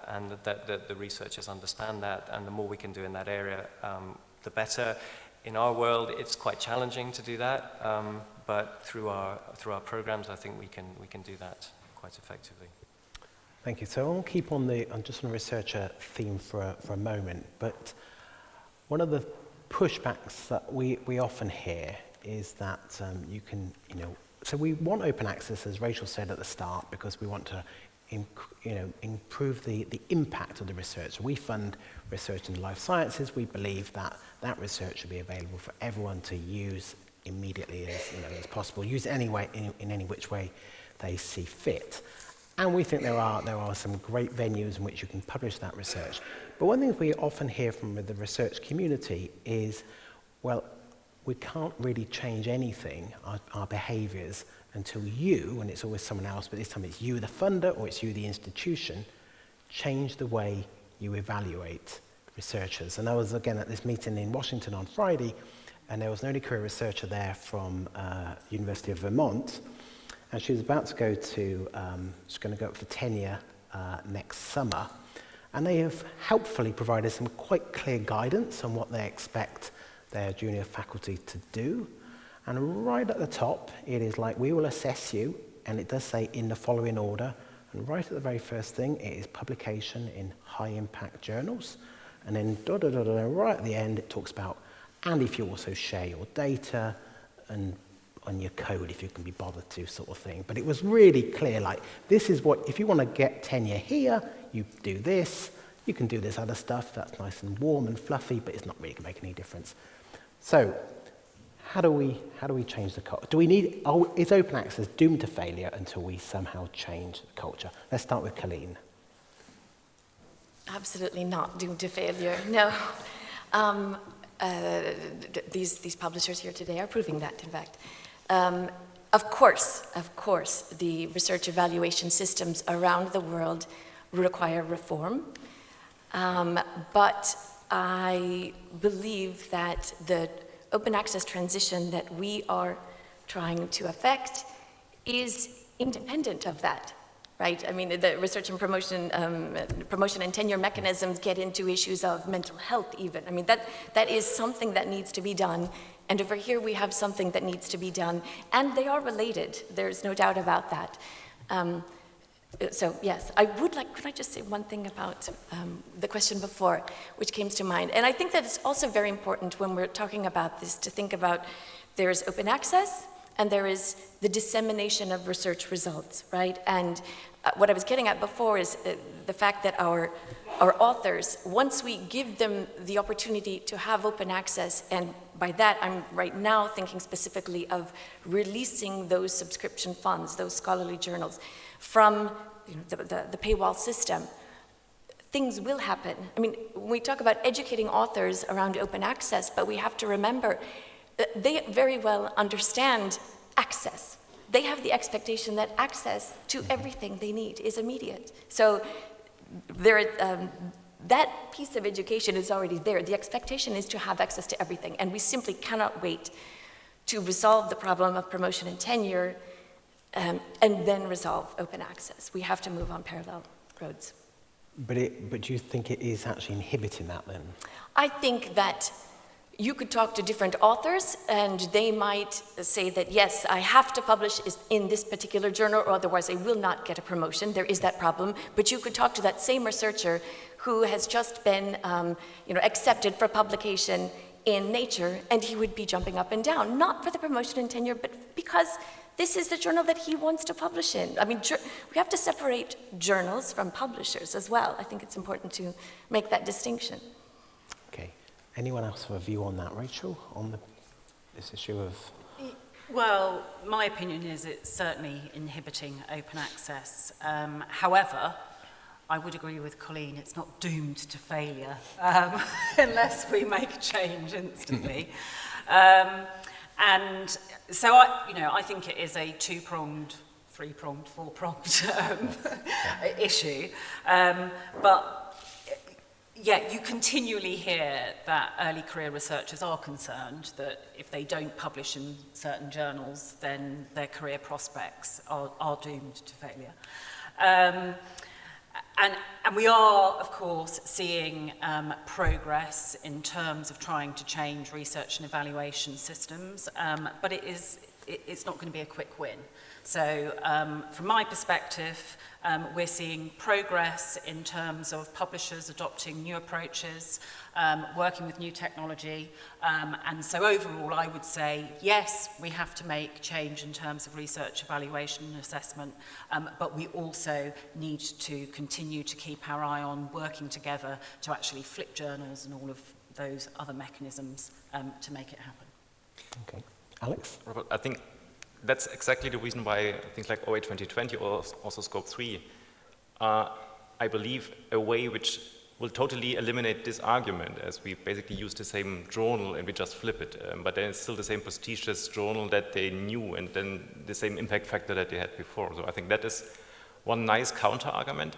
and that the researchers understand that, and the more we can do in that area, the better. In our world, it's quite challenging to do that, but through our programs, I think we can do that quite effectively. Thank you. So I'll keep on just on the researcher theme for a moment, but one of the pushbacks that we often hear is that so we want open access, as Rachel said at the start, because we want to improve the impact of the research. We fund research in life sciences. We believe that research should be available for everyone to use immediately as possible, use anyway in any which way they see fit. And we think there are some great venues in which you can publish that research. But one thing we often hear from the research community is, well, we can't really change anything, our behaviours, until you, and it's always someone else, but this time it's you, the funder, or it's you, the institution, change the way you evaluate researchers. And I was again at this meeting in Washington on Friday, and there was an early career researcher there from University of Vermont, and she was about to go to, she's going to go up for tenure next summer, and they have helpfully provided some quite clear guidance on what they expect their junior faculty to do. And right at the top, it is like, we will assess you, and it does say in the following order, and right at the very first thing, it is publication in high-impact journals, and then right at the end, it talks about, and if you also share your data, and on your code, if you can be bothered to, sort of thing. But it was really clear, like, this is what, if you want to get tenure here, you do this, you can do this other stuff, that's nice and warm and fluffy, but it's not really going to make any difference. So, how do we change the culture? Is open access doomed to failure until we somehow change the culture? Let's start with Kiley. Absolutely not doomed to failure, no. These publishers here today are proving that, in fact. Of course, the research evaluation systems around the world require reform, but I believe that the open access transition that we are trying to affect is independent of that, right? I mean, the research and promotion and tenure mechanisms get into issues of mental health even. I mean, that is something that needs to be done, and over here we have something that needs to be done, and they are related. There's no doubt about that. So yes, could I just say one thing about the question before, which came to mind? And I think that it's also very important when we're talking about this to think about there's open access and there is the dissemination of research results, right? And what I was getting at before is the fact that our authors, once we give them the opportunity to have open access, and by that I'm right now thinking specifically of releasing those subscription funds, those scholarly journals, from the paywall system, things will happen. I mean, we talk about educating authors around open access, but we have to remember that they very well understand access. They have the expectation that access to everything they need is immediate. So that piece of education is already there. The expectation is to have access to everything, and we simply cannot wait to resolve the problem of promotion and tenure and then resolve open access. We have to move on parallel roads. But do you think it is actually inhibiting that then? I think that you could talk to different authors and they might say that, yes, I have to publish in this particular journal or otherwise I will not get a promotion. There is that problem. But you could talk to that same researcher who has just been accepted for publication in Nature, and he would be jumping up and down, not for the promotion and tenure, but because this is the journal that he wants to publish in. I mean, we have to separate journals from publishers as well. I think it's important to make that distinction. Okay. Anyone else have a view on that, Rachel, on this issue of... Well, my opinion is it's certainly inhibiting open access. However, I would agree with Colleen, it's not doomed to failure unless we make a change instantly. And so, I think it is a two-pronged, three-pronged, four-pronged issue. But, yeah, you continually hear that early career researchers are concerned that if they don't publish in certain journals, then their career prospects are doomed to failure. And we are, of course, seeing progress in terms of trying to change research and evaluation systems, but it's not going to be a quick win. So from my perspective, we're seeing progress in terms of publishers adopting new approaches, working with new technology, and so overall I would say, yes, we have to make change in terms of research, evaluation and assessment, but we also need to continue to keep our eye on working together to actually flip journals and all of those other mechanisms to make it happen. Okay. Alex? Robert, I think that's exactly the reason why things like OA 2020 or also Scope 3 are, I believe, a way which will totally eliminate this argument, as we basically use the same journal and we just flip it. But then it's still the same prestigious journal that they knew and then the same impact factor that they had before. So I think that is one nice counter-argument.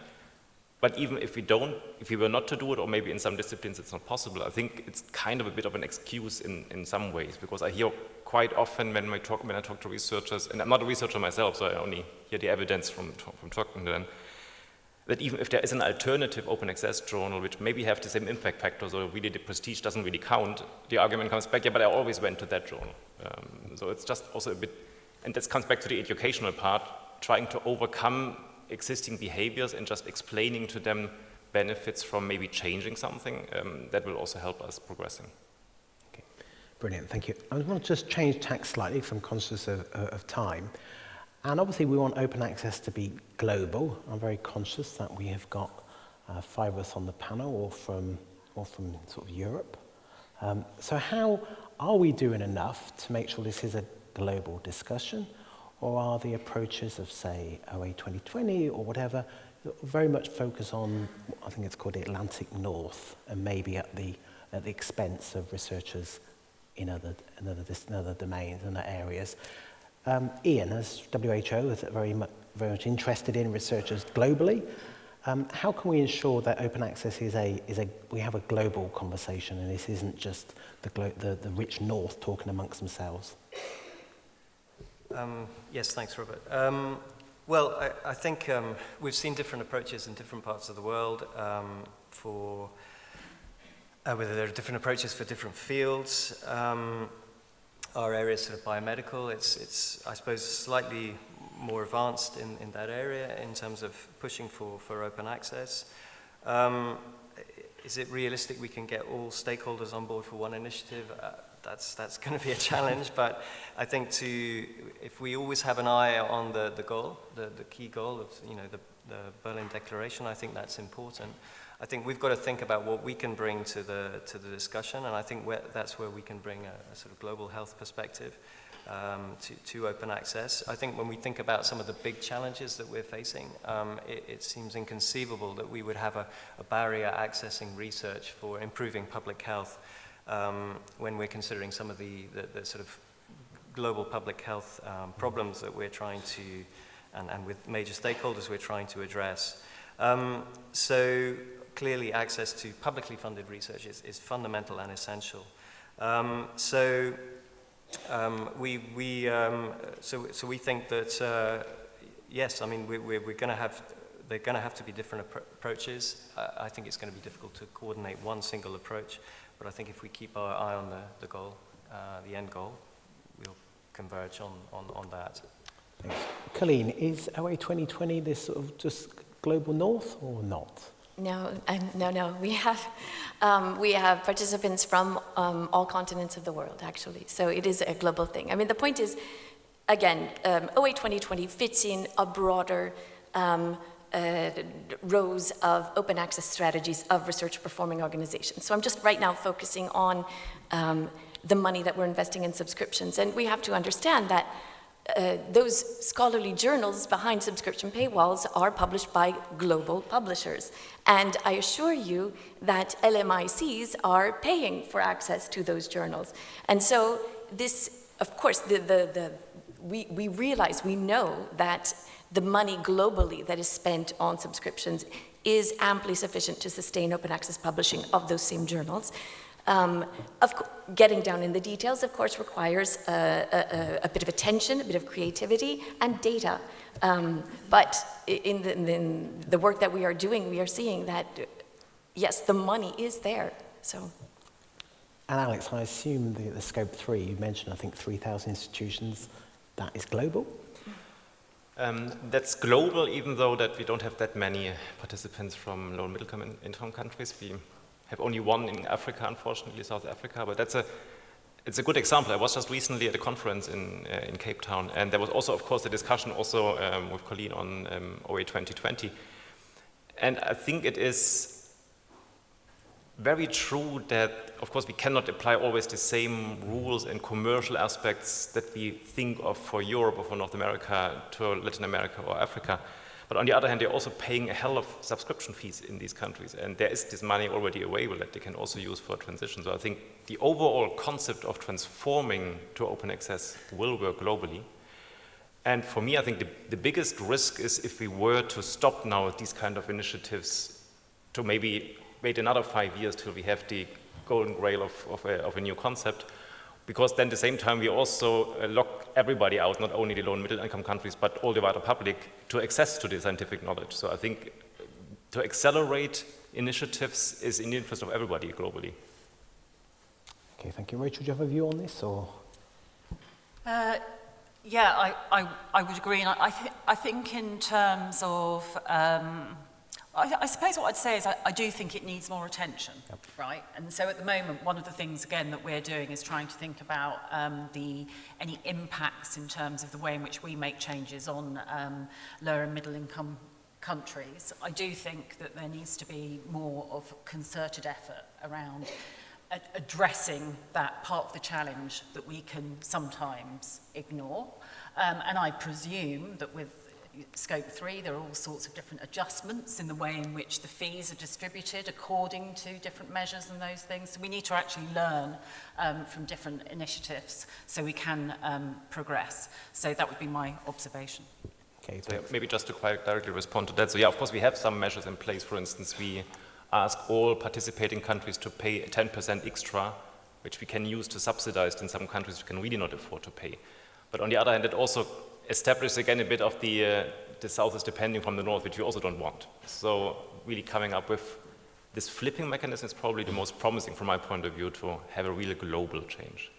But even if we were not to do it, or maybe in some disciplines it's not possible, I think it's kind of a bit of an excuse in some ways, because I hear quite often when I talk to researchers, and I'm not a researcher myself, so I only hear the evidence from talking to them, that even if there is an alternative open access journal which maybe have the same impact factor, so really the prestige doesn't really count, the argument comes back, yeah, but I always went to that journal. So it's just also a bit, and this comes back to the educational part, trying to overcome existing behaviors and just explaining to them benefits from maybe changing something, that will also help us progressing. Okay. Brilliant, thank you. I want to just change tack slightly from conscious of time. And obviously we want open access to be global. I'm very conscious that we have got 5 of us on the panel, all from sort of Europe. So how are we doing enough to make sure this is a global discussion? Or are the approaches of, say, OA 2020 or whatever, very much focus on, I think it's called the Atlantic North, and maybe at the expense of researchers in other domains and other areas? Ian, as WHO, is very much interested in researchers globally. How can we ensure that open access we have a global conversation, and this isn't just the rich North talking amongst themselves? Yes, thanks, Robert. Well, I think we've seen different approaches in different parts of the world for whether there are different approaches for different fields. Our area is sort of biomedical. It's I suppose, slightly more advanced in that area in terms of pushing for open access. Is it realistic we can get all stakeholders on board for one initiative? That's going to be a challenge, but I think if we always have an eye on the goal, the key goal of the Berlin Declaration, I think that's important. I think we've got to think about what we can bring to the discussion, and I think that's where we can bring a sort of global health perspective to open access. I think when we think about some of the big challenges that we're facing, it seems inconceivable that we would have a barrier accessing research for improving public health when we're considering some of the sort of global public health problems that we're trying to, and with major stakeholders we're trying to address. So clearly access to publicly funded research is fundamental and essential. So we think that yes, I mean we're going to have, they're going to have to be different approaches. I think it's going to be difficult to coordinate one single approach, but I think if we keep our eye on the goal, the end goal, we'll converge on that. Thanks. Colleen, is OA 2020 this sort of just global north or not? No. We have participants from all continents of the world, actually. So it is a global thing. I mean, the point is, again, OA 2020 fits in a broader rows of open access strategies of research performing organizations. So I'm just right now focusing on the money that we're investing in subscriptions. And we have to understand that those scholarly journals behind subscription paywalls are published by global publishers. And I assure you that LMICs are paying for access to those journals. And so this, of course, we realize, we know that the money globally that is spent on subscriptions is amply sufficient to sustain open access publishing of those same journals. Getting down in the details, of course, requires a bit of attention, a bit of creativity, and data. But in the work that we are doing, we are seeing that, yes, the money is there. So. And Alex, I assume the scope 3, you mentioned, I think, 3,000 institutions, that is global? That's global, even though that we don't have that many participants from low and middle income countries. We have only one in Africa, unfortunately, South Africa, but it's a good example. I was just recently at a conference in Cape Town, and there was also, of course, a discussion also with Colleen on OA 2020. And I think it is very true that, of course, we cannot apply always the same rules and commercial aspects that we think of for Europe or for North America to Latin America or Africa. But on the other hand, they're also paying a hell of subscription fees in these countries, and there is this money already available that they can also use for transition. So I think the overall concept of transforming to open access will work globally. And for me, I think the biggest risk is if we were to stop now these kind of initiatives to maybe wait another 5 years till we have the golden grail of a new concept, because then at the same time we also lock everybody out, not only the low and middle income countries, but all the wider public to access to the scientific knowledge. So I think to accelerate initiatives is in the interest of everybody globally. Okay, thank you. Rachel, do you have a view on this, or? Yeah, I would agree, and I think in terms of, I suppose what I'd say is I do think it needs more attention, right? And so at the moment, one of the things, again, that we're doing is trying to think about any impacts in terms of the way in which we make changes on lower and middle income countries. I do think that there needs to be more of concerted effort around addressing that part of the challenge that we can sometimes ignore. And I presume that with Scope 3, there are all sorts of different adjustments in the way in which the fees are distributed according to different measures and those things. So we need to actually learn from different initiatives so we can progress. So that would be my observation. Okay, so maybe just to quite directly respond to that. So yeah, of course, we have some measures in place. For instance, we ask all participating countries to pay 10% extra, which we can use to subsidize in some countries we can really not afford to pay. But on the other hand, it also establishes again a bit of the South is depending from the North, which we also don't want. So really coming up with this flipping mechanism is probably the most promising from my point of view to have a real global change.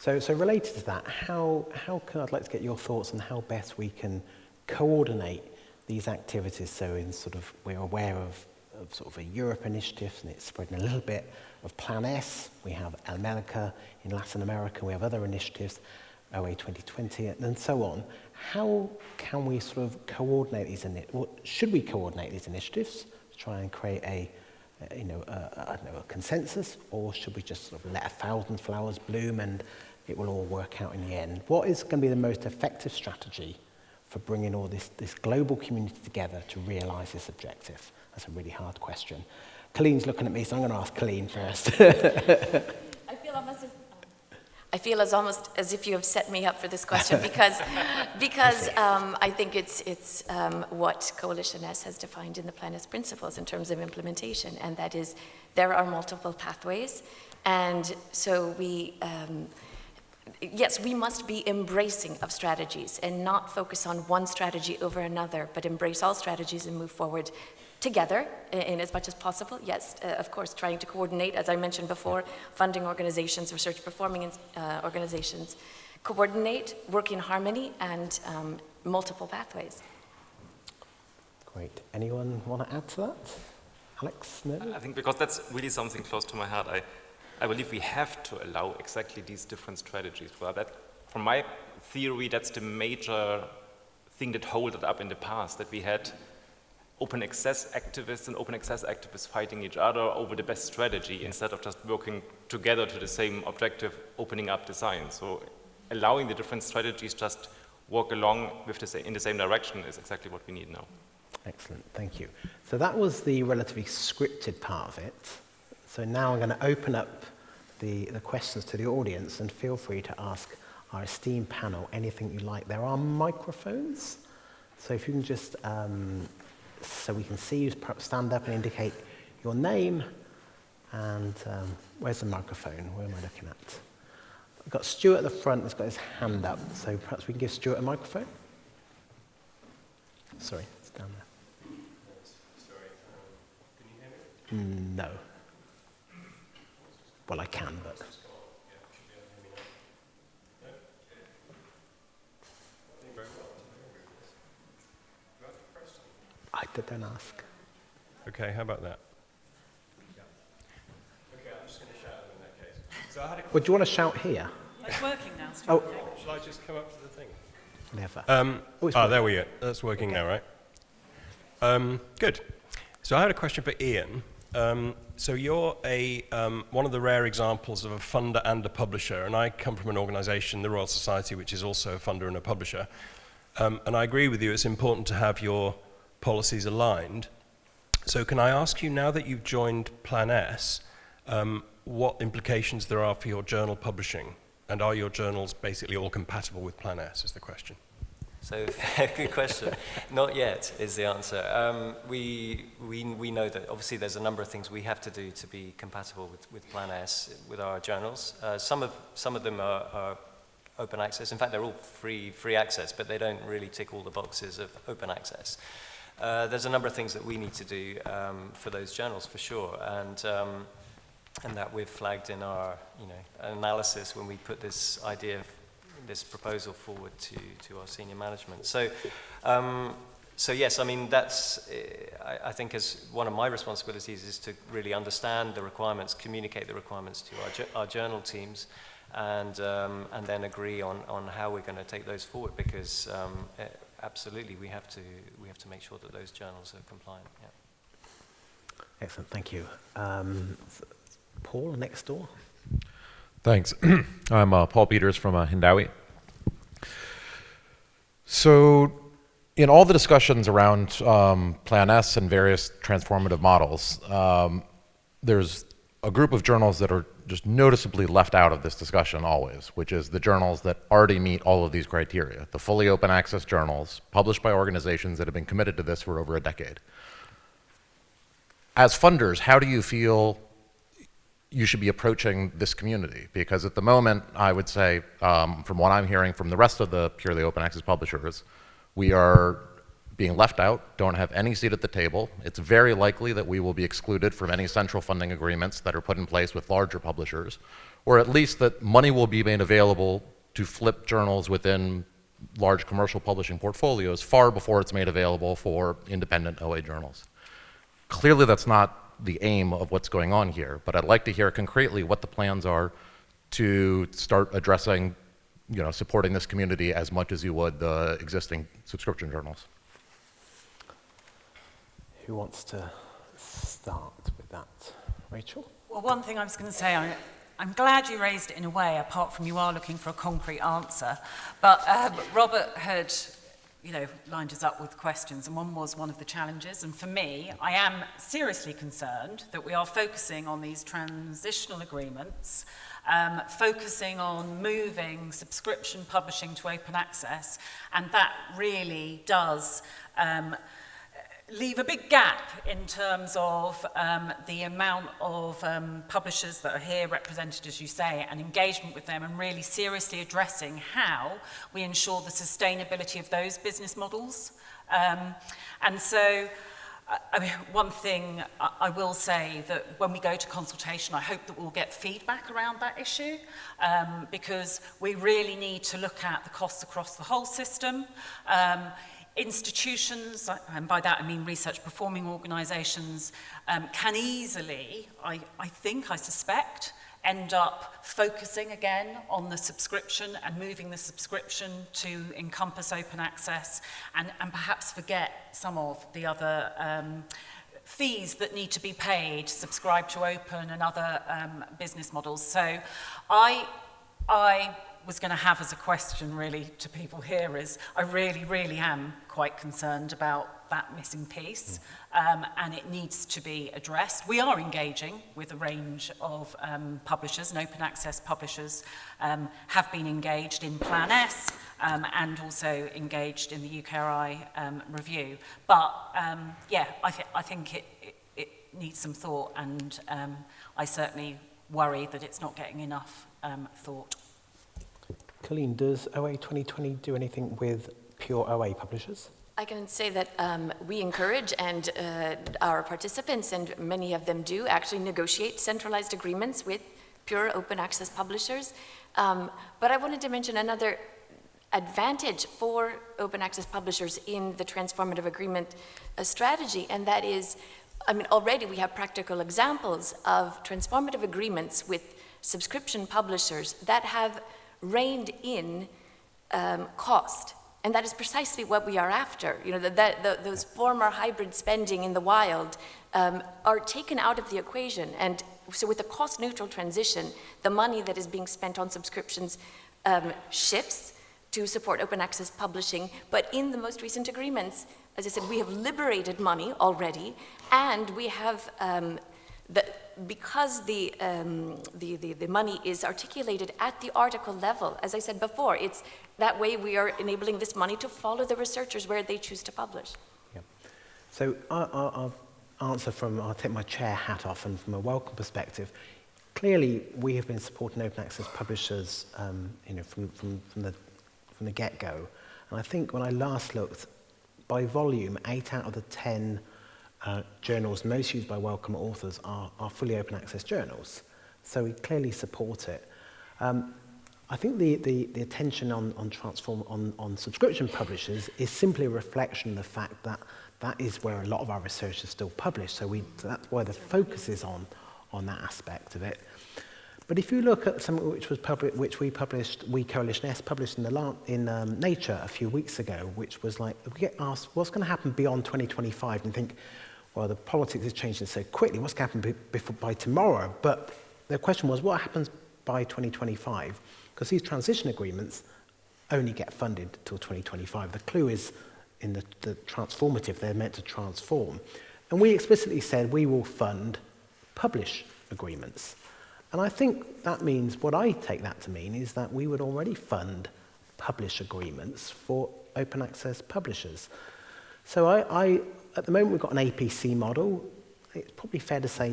Okay. So related to that, how can I'd like to get your thoughts on how best we can coordinate these activities so in sort of we're aware of sort of a Europe initiative and it's spreading a little bit of Plan S. We have America in Latin America. We have other initiatives, OA 2020 and so on. How can we sort of coordinate these should we coordinate these initiatives to try and create a consensus, or should we just sort of let 1,000 flowers bloom and it will all work out in the end? What is going to be the most effective strategy for bringing all this global community together to realize this objective? That's a really hard question. Colleen's looking at me, so I'm going to ask Colleen first. I feel almost as if you have set me up for this question because I think it's what Coalition S has defined in the Plan S principles in terms of implementation, and that is there are multiple pathways, and so yes, we must be embracing of strategies and not focus on one strategy over another, but embrace all strategies and move forward together in as much as possible. Yes, of course, trying to coordinate, as I mentioned before, funding organizations, research performing organizations, coordinate, work in harmony, and multiple pathways. Great. Anyone want to add to that? Alex? No? I think because that's really something close to my heart. I believe we have to allow exactly these different strategies. Well, that, from my theory, that's the major thing that held it up in the past, that we had open access activists and open access activists fighting each other over the best strategy instead of just working together to the same objective, opening up the science. So allowing the different strategies just walk along with in the same direction is exactly what we need now. Excellent, thank you. So that was the relatively scripted part of it. So now I'm going to open up the questions to the audience, and feel free to ask our esteemed panel anything you like. There are microphones, so if you can just, so we can see you, stand up and indicate your name, and where's the microphone? Where am I looking at? I've got Stuart at the front that's got his hand up, so perhaps we can give Stuart a microphone. Sorry, it's down there. Sorry, can you hear me? No. Well, I can, but... I don't ask. Okay, how about that? Okay, I'm just going to shout in that case. So I had a Well, do you want to shout here? It's working now, Stuart. Oh, Shall I just come up to the thing? never. There we go. That's working now, right? Good. So I had a question for Ian. So you're one of the rare examples of a funder and a publisher, and I come from an organisation, the Royal Society, which is also a funder and a publisher. And I agree with you, it's important to have your policies aligned. So can I ask you, now that you've joined Plan S, what implications there are for your journal publishing? And are your journals basically all compatible with Plan S, is the question? So, good question. Not yet is the answer. We know that obviously there's a number of things we have to do to be compatible with Plan S, with our journals. Some of them are open access. In fact, they're all free access, but they don't really tick all the boxes of open access. There's a number of things that we need to do for those journals, for sure, and that we've flagged in our analysis when we put this proposal forward to our senior management. So yes, I mean, that's, I think as one of my responsibilities is to really understand the requirements, communicate the requirements to our journal teams, and then agree on how we're going to take those forward, because absolutely we have to make sure that those journals are compliant. Yeah. Excellent, thank you. Paul, next door. Thanks. I'm Paul Peters from Hindawi. So in all the discussions around Plan S and various transformative models, there's a group of journals that are just noticeably left out of this discussion always, which is the journals that already meet all of these criteria, the fully open access journals published by organizations that have been committed to this for over a decade. As funders, how do you feel you should be approaching this community? Because at the moment, I would say, from what I'm hearing from the rest of the purely open access publishers, we are being left out, don't have any seat at the table. It's very likely that we will be excluded from any central funding agreements that are put in place with larger publishers, or at least that money will be made available to flip journals within large commercial publishing portfolios far before it's made available for independent OA journals. Clearly that's not the aim of what's going on here, but I'd like to hear concretely what the plans are to start addressing, supporting this community as much as you would the existing subscription journals. Who wants to start with that? Rachel? Well, one thing I was going to say, I'm glad you raised it in a way, apart from you are looking for a concrete answer, but Robert had lined us up with questions, and one was one of the challenges. And for me, I am seriously concerned that we are focusing on these transitional agreements, focusing on moving subscription publishing to open access, and that really does leave a big gap in terms of the amount of publishers that are here represented, as you say, and engagement with them, and really seriously addressing how we ensure the sustainability of those business models. And so, one thing I will say, that when we go to consultation, I hope that we'll get feedback around that issue, because we really need to look at the costs across the whole system. Institutions, and by that I mean research performing organisations, can easily, I suspect, end up focusing again on the subscription and moving the subscription to encompass open access, and perhaps forget some of the other fees that need to be paid, subscribe to open and other business models. So I was going to have as a question really to people here is, I really am quite concerned about that missing piece, and it needs to be addressed. We are engaging with a range of publishers, and open access publishers have been engaged in Plan S and also engaged in the UKRI review. But yeah, I think it needs some thought, and I certainly worry that it's not getting enough thought. Colleen, does OA 2020 do anything with pure OA publishers? I can say that we encourage, and our participants, and many of them do, actually negotiate centralized agreements with pure open access publishers. But I wanted to mention another advantage for open access publishers in the transformative agreement strategy, and that is, already we have practical examples of transformative agreements with subscription publishers that have reined in cost. And that is precisely what we are after. Those former hybrid spending in the wild are taken out of the equation. And so with a cost-neutral transition, the money that is being spent on subscriptions shifts to support open access publishing. But in the most recent agreements, as I said, we have liberated money already, and we have because the money is articulated at the article level, as I said before, it's that way we are enabling this money to follow the researchers where they choose to publish. Yeah. So I'll I'll take my chair hat off, and from a Wellcome perspective, clearly we have been supporting open access publishers from the get-go. And I think when I last looked, by volume, 8 out of the 10 journals most used by Wellcome authors are fully open access journals. So we clearly support it. I think the attention on subscription publishers is simply a reflection of the fact that that is where a lot of our research is still published. So that's why the focus is on that aspect of it. But if you look at something which we Coalition S published in Nature a few weeks ago, which was like, we get asked, what's going to happen beyond 2025? And you think, well, the politics is changing so quickly, what's going to happen by tomorrow? But the question was, what happens by 2025? Because these transition agreements only get funded till 2025. The clue is in the transformative, they're meant to transform. And we explicitly said we will fund publish agreements. And I think that means, what I take that to mean, is that we would already fund publish agreements for open access publishers. So at the moment we've got an APC model. It's probably fair to say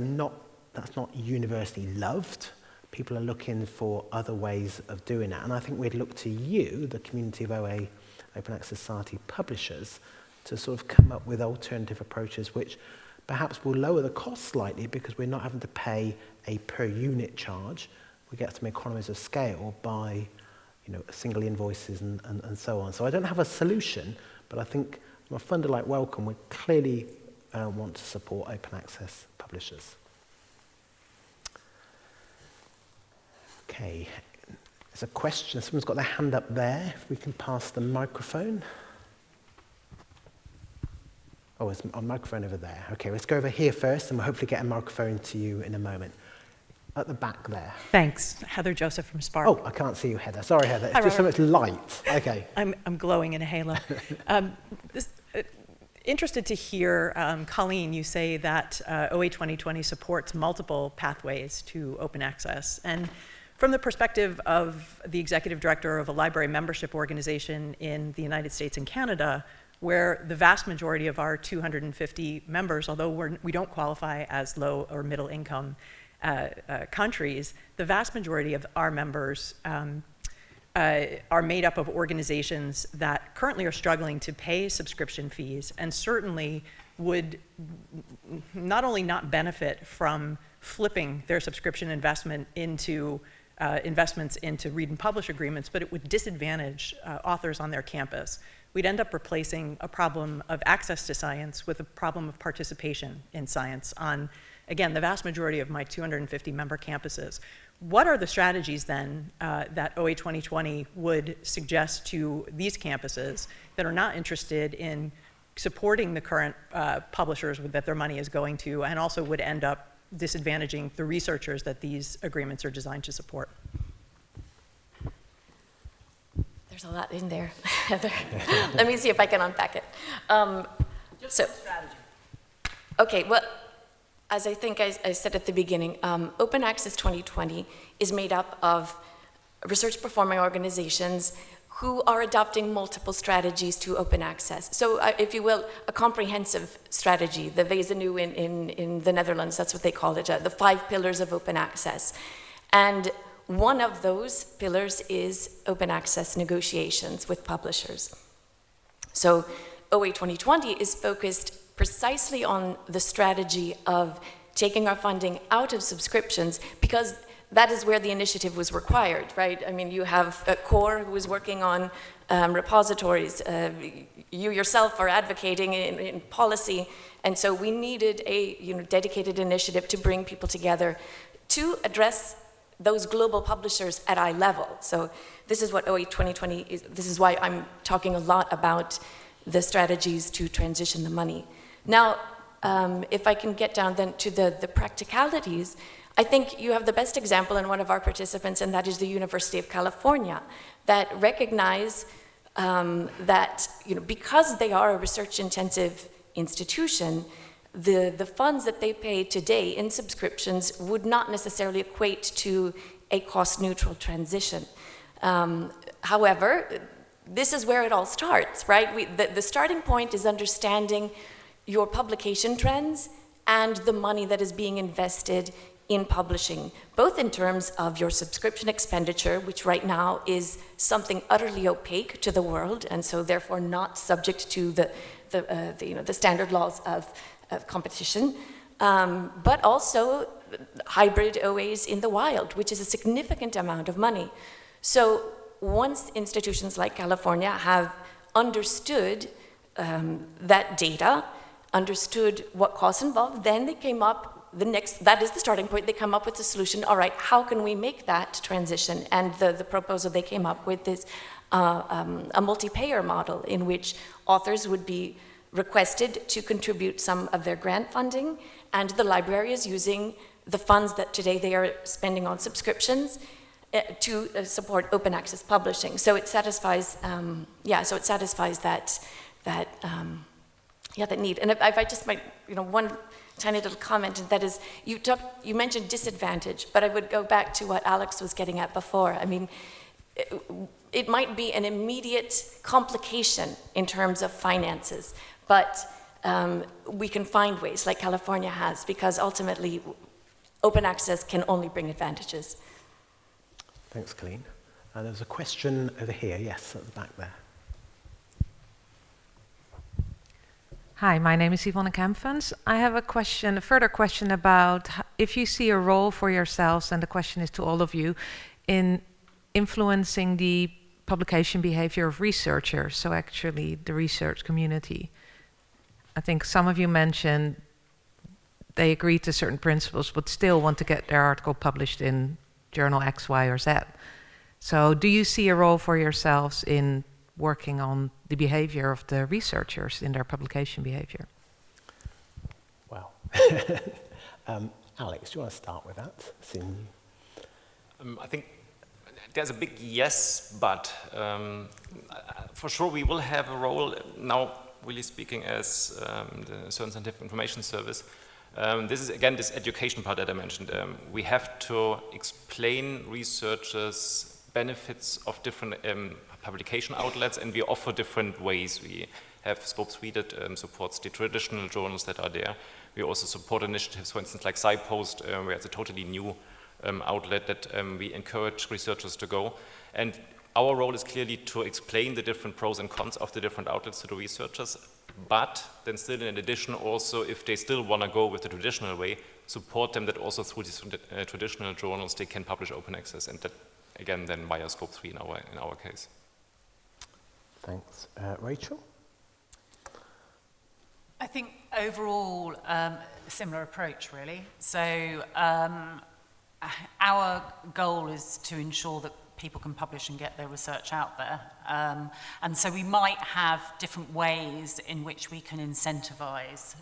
that's not universally loved. People are looking for other ways of doing that. And I think we'd look to you, the community of OA, Open Access Society publishers, to sort of come up with alternative approaches which perhaps will lower the cost slightly because we're not having to pay a per unit charge. We get some economies of scale by single invoices and so on. So I don't have a solution, but I think from a funder like Wellcome, we clearly want to support open access publishers. Okay, there's a question. Someone's got their hand up there. If we can pass the microphone. Oh, there's a microphone over there. Okay, let's go over here first, and we'll hopefully get a microphone to you in a moment. At the back there. Thanks. Heather Joseph from Spark. Oh, I can't see you, Heather. Sorry, Heather. It's Hi, just so Robert. much light. Okay. I'm glowing in a halo. Interested to hear, Colleen, you say that OA 2020 supports multiple pathways to open access. And from the perspective of the executive director of a library membership organization in the United States and Canada, where the vast majority of our 250 members, although we don't qualify as low or middle income countries, the vast majority of our members are made up of organizations that currently are struggling to pay subscription fees and certainly would not only not benefit from flipping their subscription investment into investments into read and publish agreements, but it would disadvantage authors on their campus. We'd end up replacing a problem of access to science with a problem of participation in science on, again, the vast majority of my 250 member campuses. What are the strategies then that OA 2020 would suggest to these campuses that are not interested in supporting the current publishers that their money is going to, and also would end up disadvantaging the researchers that these agreements are designed to support? There's a lot in there, Heather. Let me see if I can unpack it. Strategy. Okay, well, as I think I said at the beginning, Open Access 2020 is made up of research performing organizations who are adopting multiple strategies to open access. So, if you will, a comprehensive strategy, the Wezenau in the Netherlands, that's what they call it, the 5 pillars of open access. And one of those pillars is open access negotiations with publishers. So, OA 2020 is focused precisely on the strategy of taking our funding out of subscriptions, because that is where the initiative was required, right? I mean, you have a core who is working on repositories. You yourself are advocating in policy, and so we needed a dedicated initiative to bring people together to address those global publishers at eye level. So this is what OA 2020 is. This is why I'm talking a lot about the strategies to transition the money. Now, if I can get down then to the practicalities, I think you have the best example in one of our participants, and that is the University of California, that recognize that because they are a research-intensive institution, the funds that they pay today in subscriptions would not necessarily equate to a cost-neutral transition. However, this is where it all starts, right? The starting point is understanding your publication trends and the money that is being invested in publishing, both in terms of your subscription expenditure, which right now is something utterly opaque to the world, and so therefore not subject to the standard laws of competition, but also hybrid OAs in the wild, which is a significant amount of money. So once institutions like California have understood that data, understood what costs involved, then they came up, that is the starting point, they come up with a solution. All right, how can we make that transition? And the proposal they came up with is a multi-payer model in which authors would be requested to contribute some of their grant funding, and the library is using the funds that today they are spending on subscriptions to support open access publishing. So it satisfies, that need. And if I just might, one tiny little comment, and that is, you mentioned disadvantage, but I would go back to what Alex was getting at before. I mean, it might be an immediate complication in terms of finances, but we can find ways, like California has, because ultimately, open access can only bring advantages. Thanks, Colleen. There's a question over here, yes, at the back there. Hi, my name is Yvonne Kempfens. I have a further question about if you see a role for yourselves, and the question is to all of you, in influencing the publication behavior of researchers, so actually the research community. I think some of you mentioned they agree to certain principles, but still want to get their article published in journal X, Y, or Z. So do you see a role for yourselves in working on the behavior of the researchers in their publication behavior? Well, Alex, do you want to start with that? I think there's a big yes, but for sure we will have a role now, really speaking as the Certain Scientific Information Service. This is, again, this education part that I mentioned. We have to explain researchers benefits of different publication outlets, and we offer different ways. We have Scope 3 that supports the traditional journals that are there. We also support initiatives, for instance, like SciPost, where it's a totally new outlet that we encourage researchers to go. And our role is clearly to explain the different pros and cons of the different outlets to the researchers, but then still in addition also, if they still want to go with the traditional way, support them that also through these traditional journals they can publish open access, and that again then via Scope 3 in our case. Thanks. Rachel? I think overall, a similar approach really. So our goal is to ensure that people can publish and get their research out there. And so we might have different ways in which we can incentivize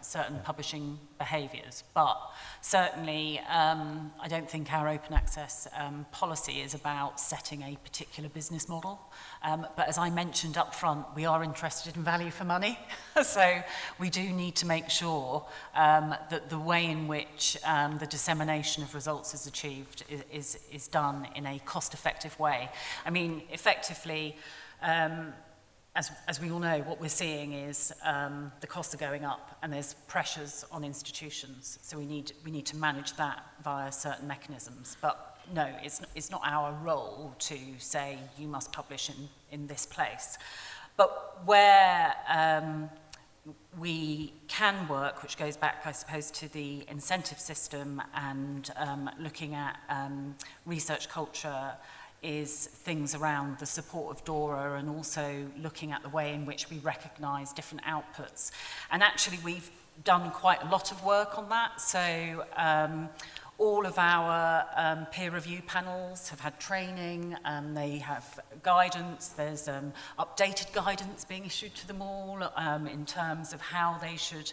certain publishing behaviors, but certainly I don't think our open access policy is about setting a particular business model. But as I mentioned up front, we are interested in value for money. So we do need to make sure that the way in which the dissemination of results is achieved is done in a cost-effective way. I mean, effectively, as we all know, what we're seeing is the costs are going up and there's pressures on institutions. So we need to manage that via certain mechanisms. But no, it's not our role to say you must publish in this place. But where we can work, which goes back, I suppose, to the incentive system and looking at research culture, is things around the support of DORA and also looking at the way in which we recognise different outputs. And actually we've done quite a lot of work on that. So all of our peer review panels have had training, and they have guidance. There's updated guidance being issued to them all in terms of how they should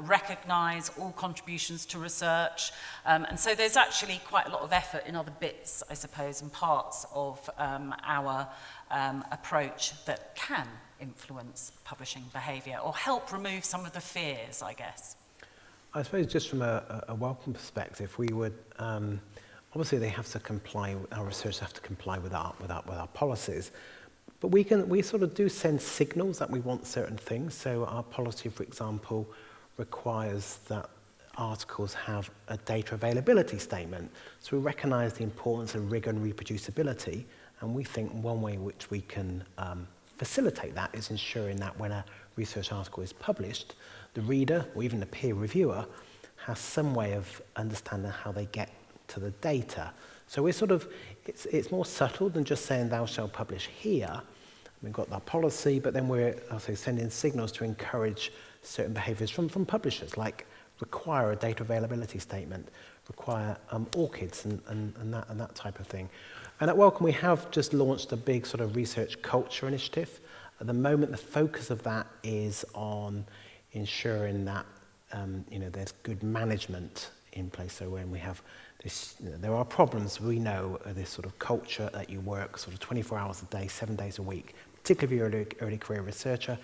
recognise all contributions to research. And so there's actually quite a lot of effort in other bits, I suppose, and parts of our approach that can influence publishing behaviour or help remove some of the fears, I guess. I suppose just from a Wellcome perspective, we would, obviously they have to comply, our researchers have to comply with our policies, but we sort of do send signals that we want certain things. So our policy, for example, requires that articles have a data availability statement. So we recognise the importance of rigour and reproducibility, and we think one way in which we can facilitate that is ensuring that when a research article is published, the reader, or even the peer reviewer, has some way of understanding how they get to the data. So we're sort of, it's more subtle than just saying thou shalt publish here. We've got that policy, but then we're also sending signals to encourage certain behaviours from publishers, like require a data availability statement, require ORCIDs and that type of thing. And at Wellcome, we have just launched a big sort of research culture initiative. At the moment, the focus of that is on ensuring that there's good management in place. So when we have this, there are problems, we know, this sort of culture that you work sort of 24 hours a day, 7 days a week, particularly if you're an early career researcher,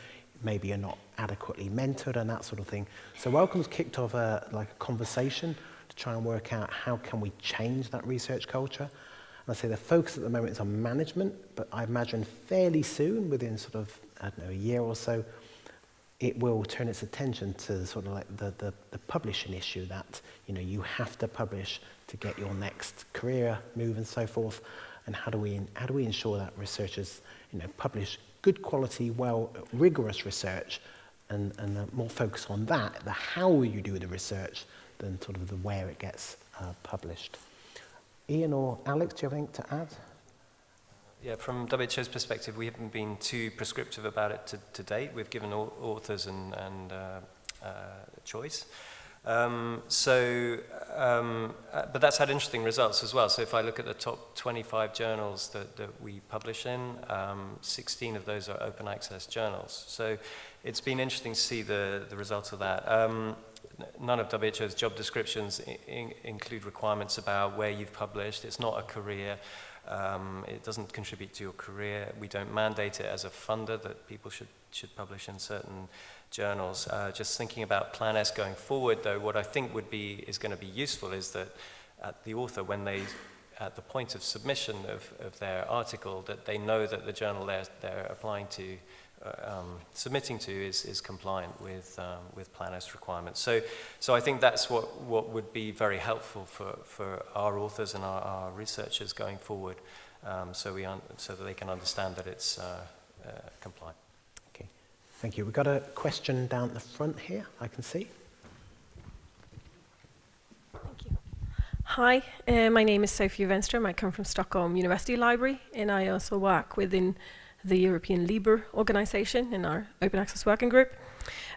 maybe you're not adequately mentored and that sort of thing. So Wellcome's kicked off a conversation to try and work out how can we change that research culture. And I say the focus at the moment is on management, but I imagine fairly soon, within sort of, I don't know, a year or so, it will turn its attention to sort of like the publishing issue that, you have to publish to get your next career move and so forth. And how do we ensure that researchers, publish good quality, rigorous research, and more focus on that, the how will you do the research, than sort of the where it gets published. Ian or Alex, do you have anything to add? Yeah, from WHO's perspective, we haven't been too prescriptive about it to date. We've given authors and choice. But that's had interesting results as well. So if I look at the top 25 journals that we publish in, 16 of those are open access journals. So it's been interesting to see the results of that. None of WHO's job descriptions include requirements about where you've published. It's not a career. It doesn't contribute to your career. We don't mandate it as a funder that people should publish in certain journals. Just thinking about Plan S going forward, though, what I think is going to be useful is that at the author, when they, at the point of submission of their article, that they know that the journal they're applying to, submitting to is compliant with Plan S requirements. So I think that's what would be very helpful for our authors and our researchers going forward, so that they can understand that it's compliant. Okay, thank you. We've got a question down the front here, I can see. Thank you. Hi, my name is Sophie Wenström. I come from Stockholm University Library, and I also work within the European LIBER organization in our open access working group.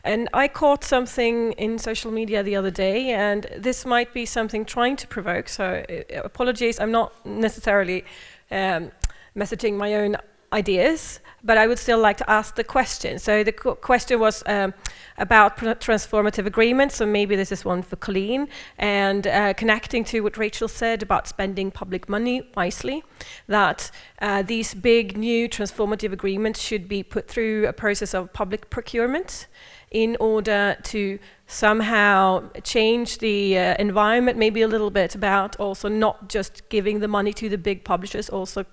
And I caught something in social media the other day, and this might be something trying to provoke, so apologies, I'm not necessarily messaging my own ideas, but I would still like to ask the question. So the question was about transformative agreements, so maybe this is one for Colleen, and connecting to what Rachel said about spending public money wisely, that these big new transformative agreements should be put through a process of public procurement in order to somehow change the environment maybe a little bit, about also not just giving the money to the big publishers, also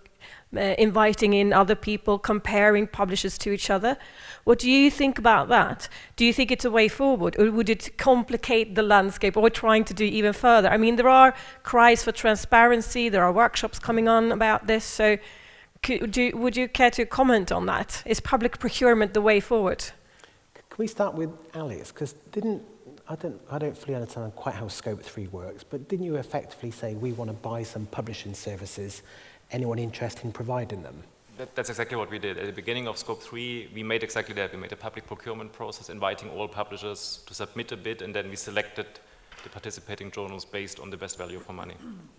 inviting in other people, comparing publishers to each other. What do you think about that? Do you think it's a way forward, or would it complicate the landscape, or trying to do even further? I mean, there are cries for transparency, there are workshops coming on about this, so would you care to comment on that? Is public procurement the way forward? Can we start with Alex? Because I don't fully understand quite how Scope 3 works, but didn't you effectively say we want to buy some publishing services? Anyone interested in providing them? That's exactly what we did. At the beginning of Scope 3, we made exactly that. We made a public procurement process inviting all publishers to submit a bid, and then we selected the participating journals based on the best value for money.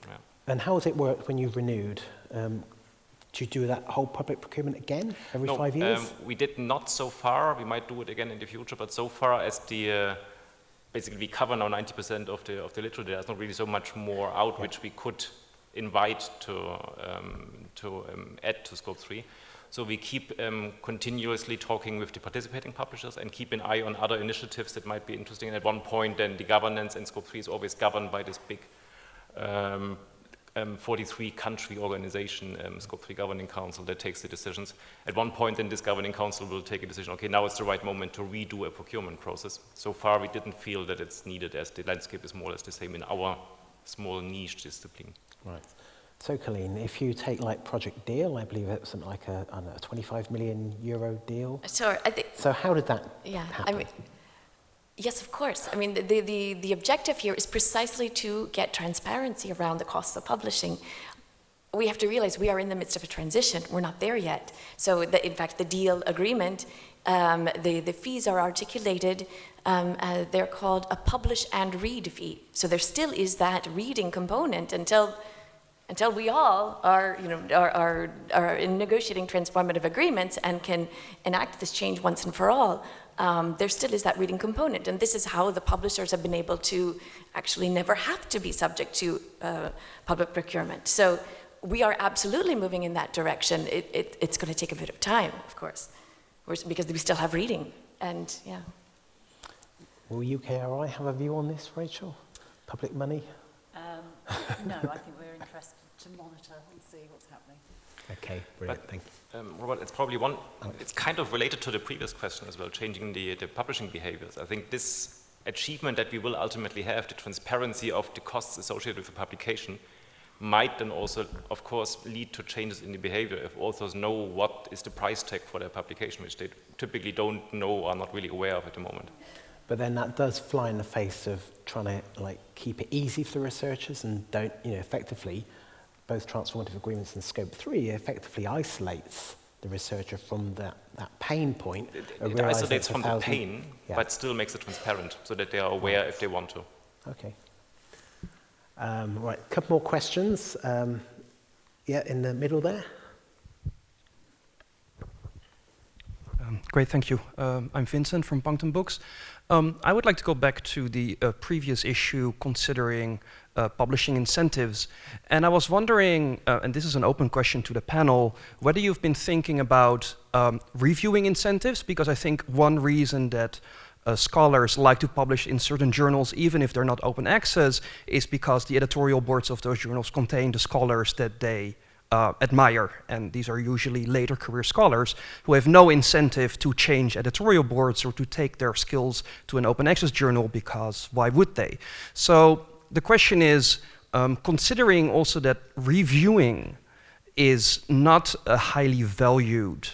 Yeah. And how has it worked when you've renewed? Do you do that whole public procurement again every 5 years? We did not so far. We might do it again in the future, but so far as the basically we cover now 90% of the literature, there's not really so much more out which we could invite to add to Scope 3. So we keep continuously talking with the participating publishers and keep an eye on other initiatives that might be interesting. And at one point, then the governance in Scope 3 is always governed by this big 43-country organization, Scope 3 Governing Council, that takes the decisions. At one point, then this Governing Council will take a decision, okay, now it's the right moment to redo a procurement process. So far, we didn't feel that it's needed, as the landscape is more or less the same in our small niche discipline. Right. So, Colleen, if you take like Project Deal, I believe it was something like a 25 million euro deal. Sure, I think. So how did that happen? I mean, yes, of course. I mean, the objective here is precisely to get transparency around the costs of publishing. We have to realize we are in the midst of a transition. We're not there yet. So, in fact, the deal agreement, the fees are articulated. They're called a publish and read fee. So there still is that reading component until we all are in negotiating transformative agreements and can enact this change once and for all. There still is that reading component, and this is how the publishers have been able to actually never have to be subject to public procurement. So we are absolutely moving in that direction. It's going to take a bit of time, of course, because we still have reading, and yeah. Will UKRI have a view on this, Rachel? Public money? No, I think we're interested to monitor and see what's happening. Okay, brilliant, thank you. Robert, it's probably it's kind of related to the previous question as well, changing the publishing behaviors. I think this achievement that we will ultimately have, the transparency of the costs associated with the publication, might then also, of course, lead to changes in the behavior if authors know what is the price tag for their publication, which they typically don't know or are not really aware of at the moment. But then that does fly in the face of trying to keep it easy for the researchers and don't, effectively, both transformative agreements and Scope 3 effectively isolates the researcher from that pain point. It isolates from the pain, but still makes it transparent so that they are aware if they want to. Okay. Right, a couple more questions. In the middle there. Great, thank you. I'm Vincent from Punctum Books. I would like to go back to the previous issue considering publishing incentives. And I was wondering, and this is an open question to the panel, whether you've been thinking about reviewing incentives, because I think one reason that scholars like to publish in certain journals, even if they're not open access, is because the editorial boards of those journals contain the scholars that they admire, and these are usually later career scholars who have no incentive to change editorial boards or to take their skills to an open access journal, because why would they? So the question is, considering also that reviewing is not a highly valued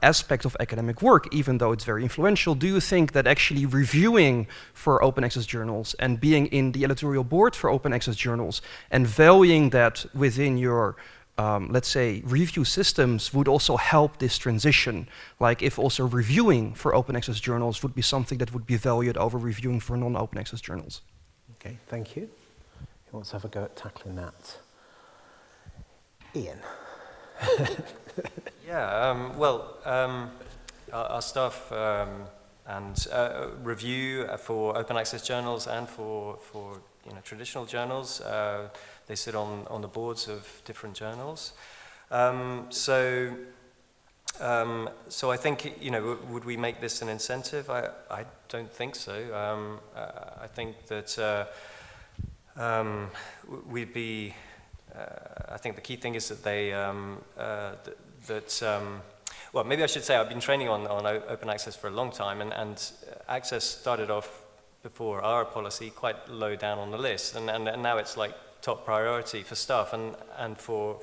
aspect of academic work, even though it's very influential, do you think that actually reviewing for open access journals and being in the editorial board for open access journals and valuing that within your let's say, review systems would also help this transition? Like if also reviewing for open access journals would be something that would be valued over reviewing for non-open access journals. Okay, thank you. Who wants to have a go at tackling that? Ian. Our staff and review for open access journals and for traditional journals. They sit on the boards of different journals. So I think, would we make this an incentive? I don't think so. I think that we'd be, I think the key thing is that they, well, maybe I should say I've been training on open access for a long time, and access started off before our policy quite low down on the list, and now it's like top priority for staff and for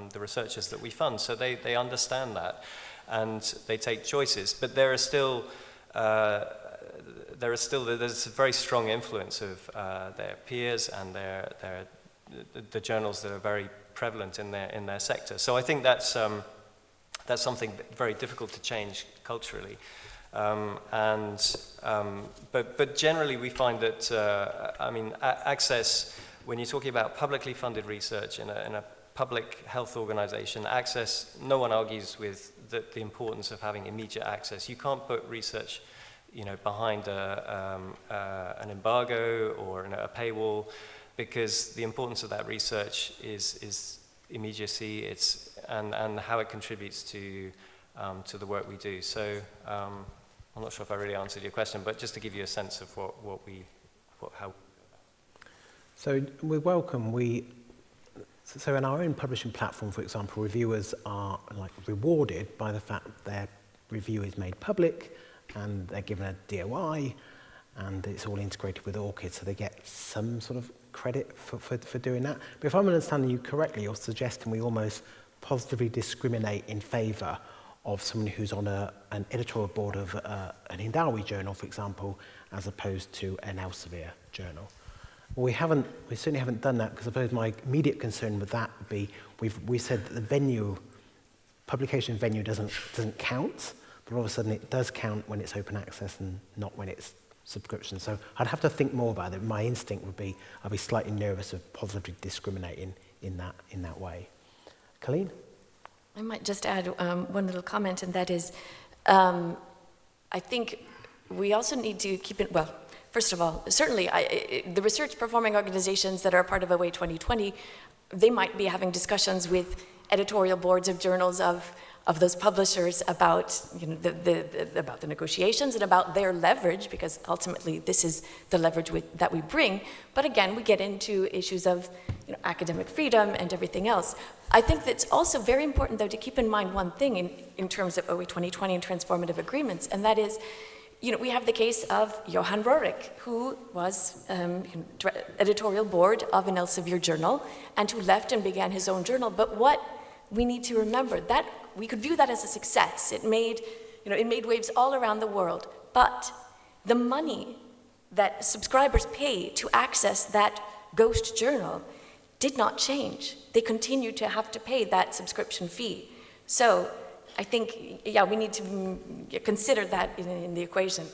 the researchers that we fund. So they understand that, and they take choices. But there's a very strong influence of their peers and the journals that are very prevalent in their sector. So I think that's something very difficult to change culturally. But generally, we find that, access, when you're talking about publicly funded research in a public health organization, access, no one argues with the importance of having immediate access. You can't put research, behind an embargo or a paywall, because the importance of that research is immediacy, and how it contributes to the work we do. So I'm not sure if I really answered your question, but just to give you a sense of how. So with Wellcome, so in our own publishing platform, for example, reviewers are rewarded by the fact that their review is made public, and they're given a DOI, and it's all integrated with ORCID, so they get some sort of credit for doing that. But if I'm understanding you correctly, you're suggesting we almost positively discriminate in favour of someone who's on an editorial board of an Hindawi journal, for example, as opposed to an Elsevier journal. Well, we certainly haven't done that, because I suppose my immediate concern with that would be we said that the publication venue doesn't count, but all of a sudden it does count when it's open access and not when it's subscription. So I'd have to think more about it. My instinct would be I'd be slightly nervous of positively discriminating in that way. Colleen? I might just add one little comment, and that is, I think we also need to keep it, well, first of all, certainly the research performing organizations that are part of OA 2020, they might be having discussions with editorial boards of journals of those publishers about about the negotiations and about their leverage, because ultimately this is the leverage that we bring. But again, we get into issues of academic freedom and everything else. I think that's also very important, though, to keep in mind one thing in terms of OA 2020 and transformative agreements, and that is, we have the case of Johan Roerich, who was editorial board of an Elsevier journal and who left and began his own journal. But what we need to remember, that we could view that as a success. It made waves all around the world. But the money that subscribers pay to access that ghost journal did not change. They continue to have to pay that subscription fee. So I think, we need to consider that in the equation.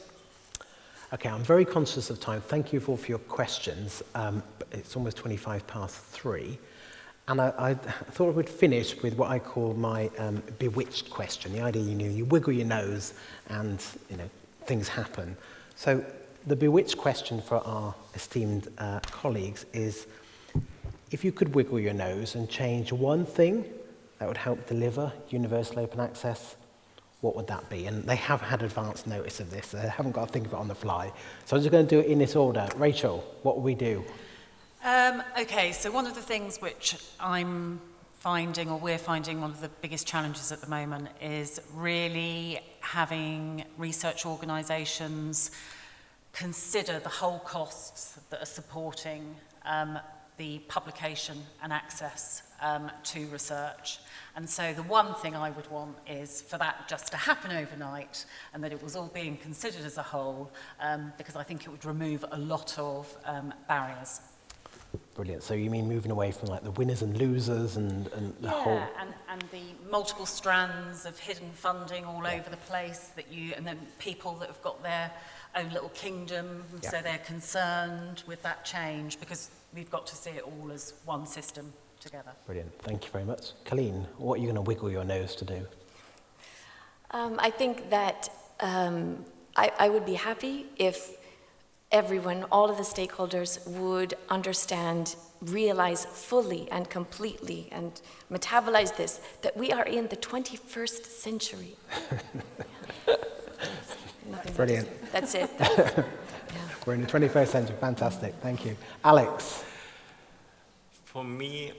Okay, I'm very conscious of time. Thank you all for your questions. It's almost 3:25. And I thought I would finish with what I call my bewitched question. The idea, you wiggle your nose and, things happen. So the bewitched question for our esteemed colleagues is, if you could wiggle your nose and change one thing that would help deliver universal open access, what would that be? And they have had advance notice of this. They haven't got to think of it on the fly. So I'm just going to do it in this order. Rachel, what will we do? Okay, so one of the things which we're finding one of the biggest challenges at the moment is really having research organisations consider the whole costs that are supporting the publication and access to research. And so the one thing I would want is for that just to happen overnight, and that it was all being considered as a whole, because I think it would remove a lot of barriers. Brilliant. So you mean moving away from the winners and losers and the whole... Yeah, and the multiple strands of hidden funding all over the place and then people that have got their own little kingdom, so they're concerned with that change, because we've got to see it all as one system together. Brilliant. Thank you very much. Colleen, what are you going to wiggle your nose to do? I think that I would be happy if everyone, all of the stakeholders, would understand, realize fully and completely and metabolize this, that we are in the 21st century. Brilliant. That's it. We're in the 21st century. Fantastic. Thank you. Alex. For me,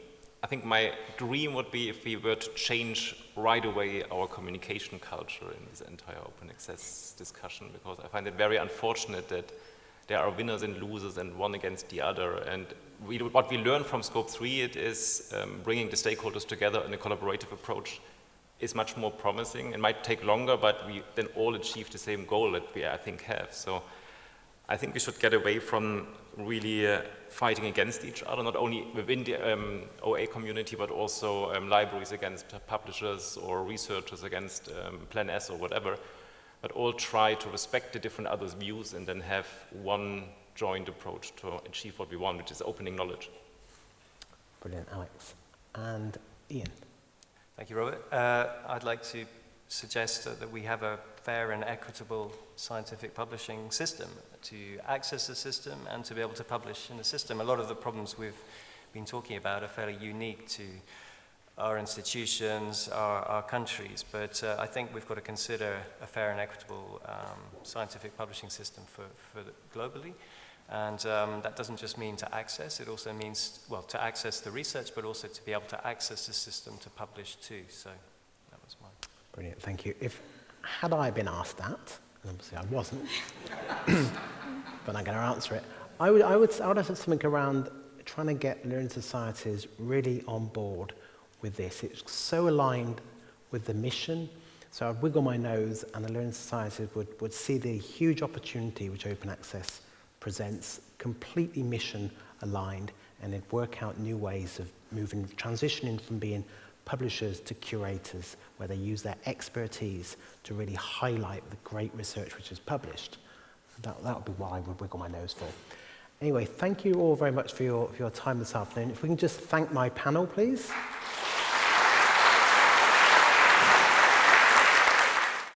I think my dream would be if we were to change right away our communication culture in this entire open access discussion, because I find it very unfortunate that there are winners and losers and one against the other. And what we learn from Scope 3, it is bringing the stakeholders together in a collaborative approach is much more promising. It might take longer, but we then all achieve the same goal that we, I think, have. So I think we should get away from really fighting against each other, not only within the OA community, but also libraries against publishers or researchers against Plan S or whatever. but all try to respect the different others' views and then have one joint approach to achieve what we want, which is opening knowledge. Brilliant, Alex. And Ian. Thank you, Robert. I'd like to suggest that we have a fair and equitable scientific publishing system to access the system and to be able to publish in the system. A lot of the problems we've been talking about are fairly unique to our institutions, our countries, but I think we've got to consider a fair and equitable scientific publishing system globally. And that doesn't just mean to access, it also means, well, to access the research, but also to be able to access the system to publish too. So that was mine. Brilliant, thank you. Had I been asked that, and obviously I wasn't, but I'm going to answer it, I would have said something around trying to get learning societies really on board with this. It's so aligned with the mission, so I'd wiggle my nose and the learning societies would see the huge opportunity which open access presents, completely mission aligned, and they'd work out new ways of transitioning from being publishers to curators, where they use their expertise to really highlight the great research which is published. That would be what I would wiggle my nose for. Anyway, thank you all very much for your time this afternoon. If we can just thank my panel, please.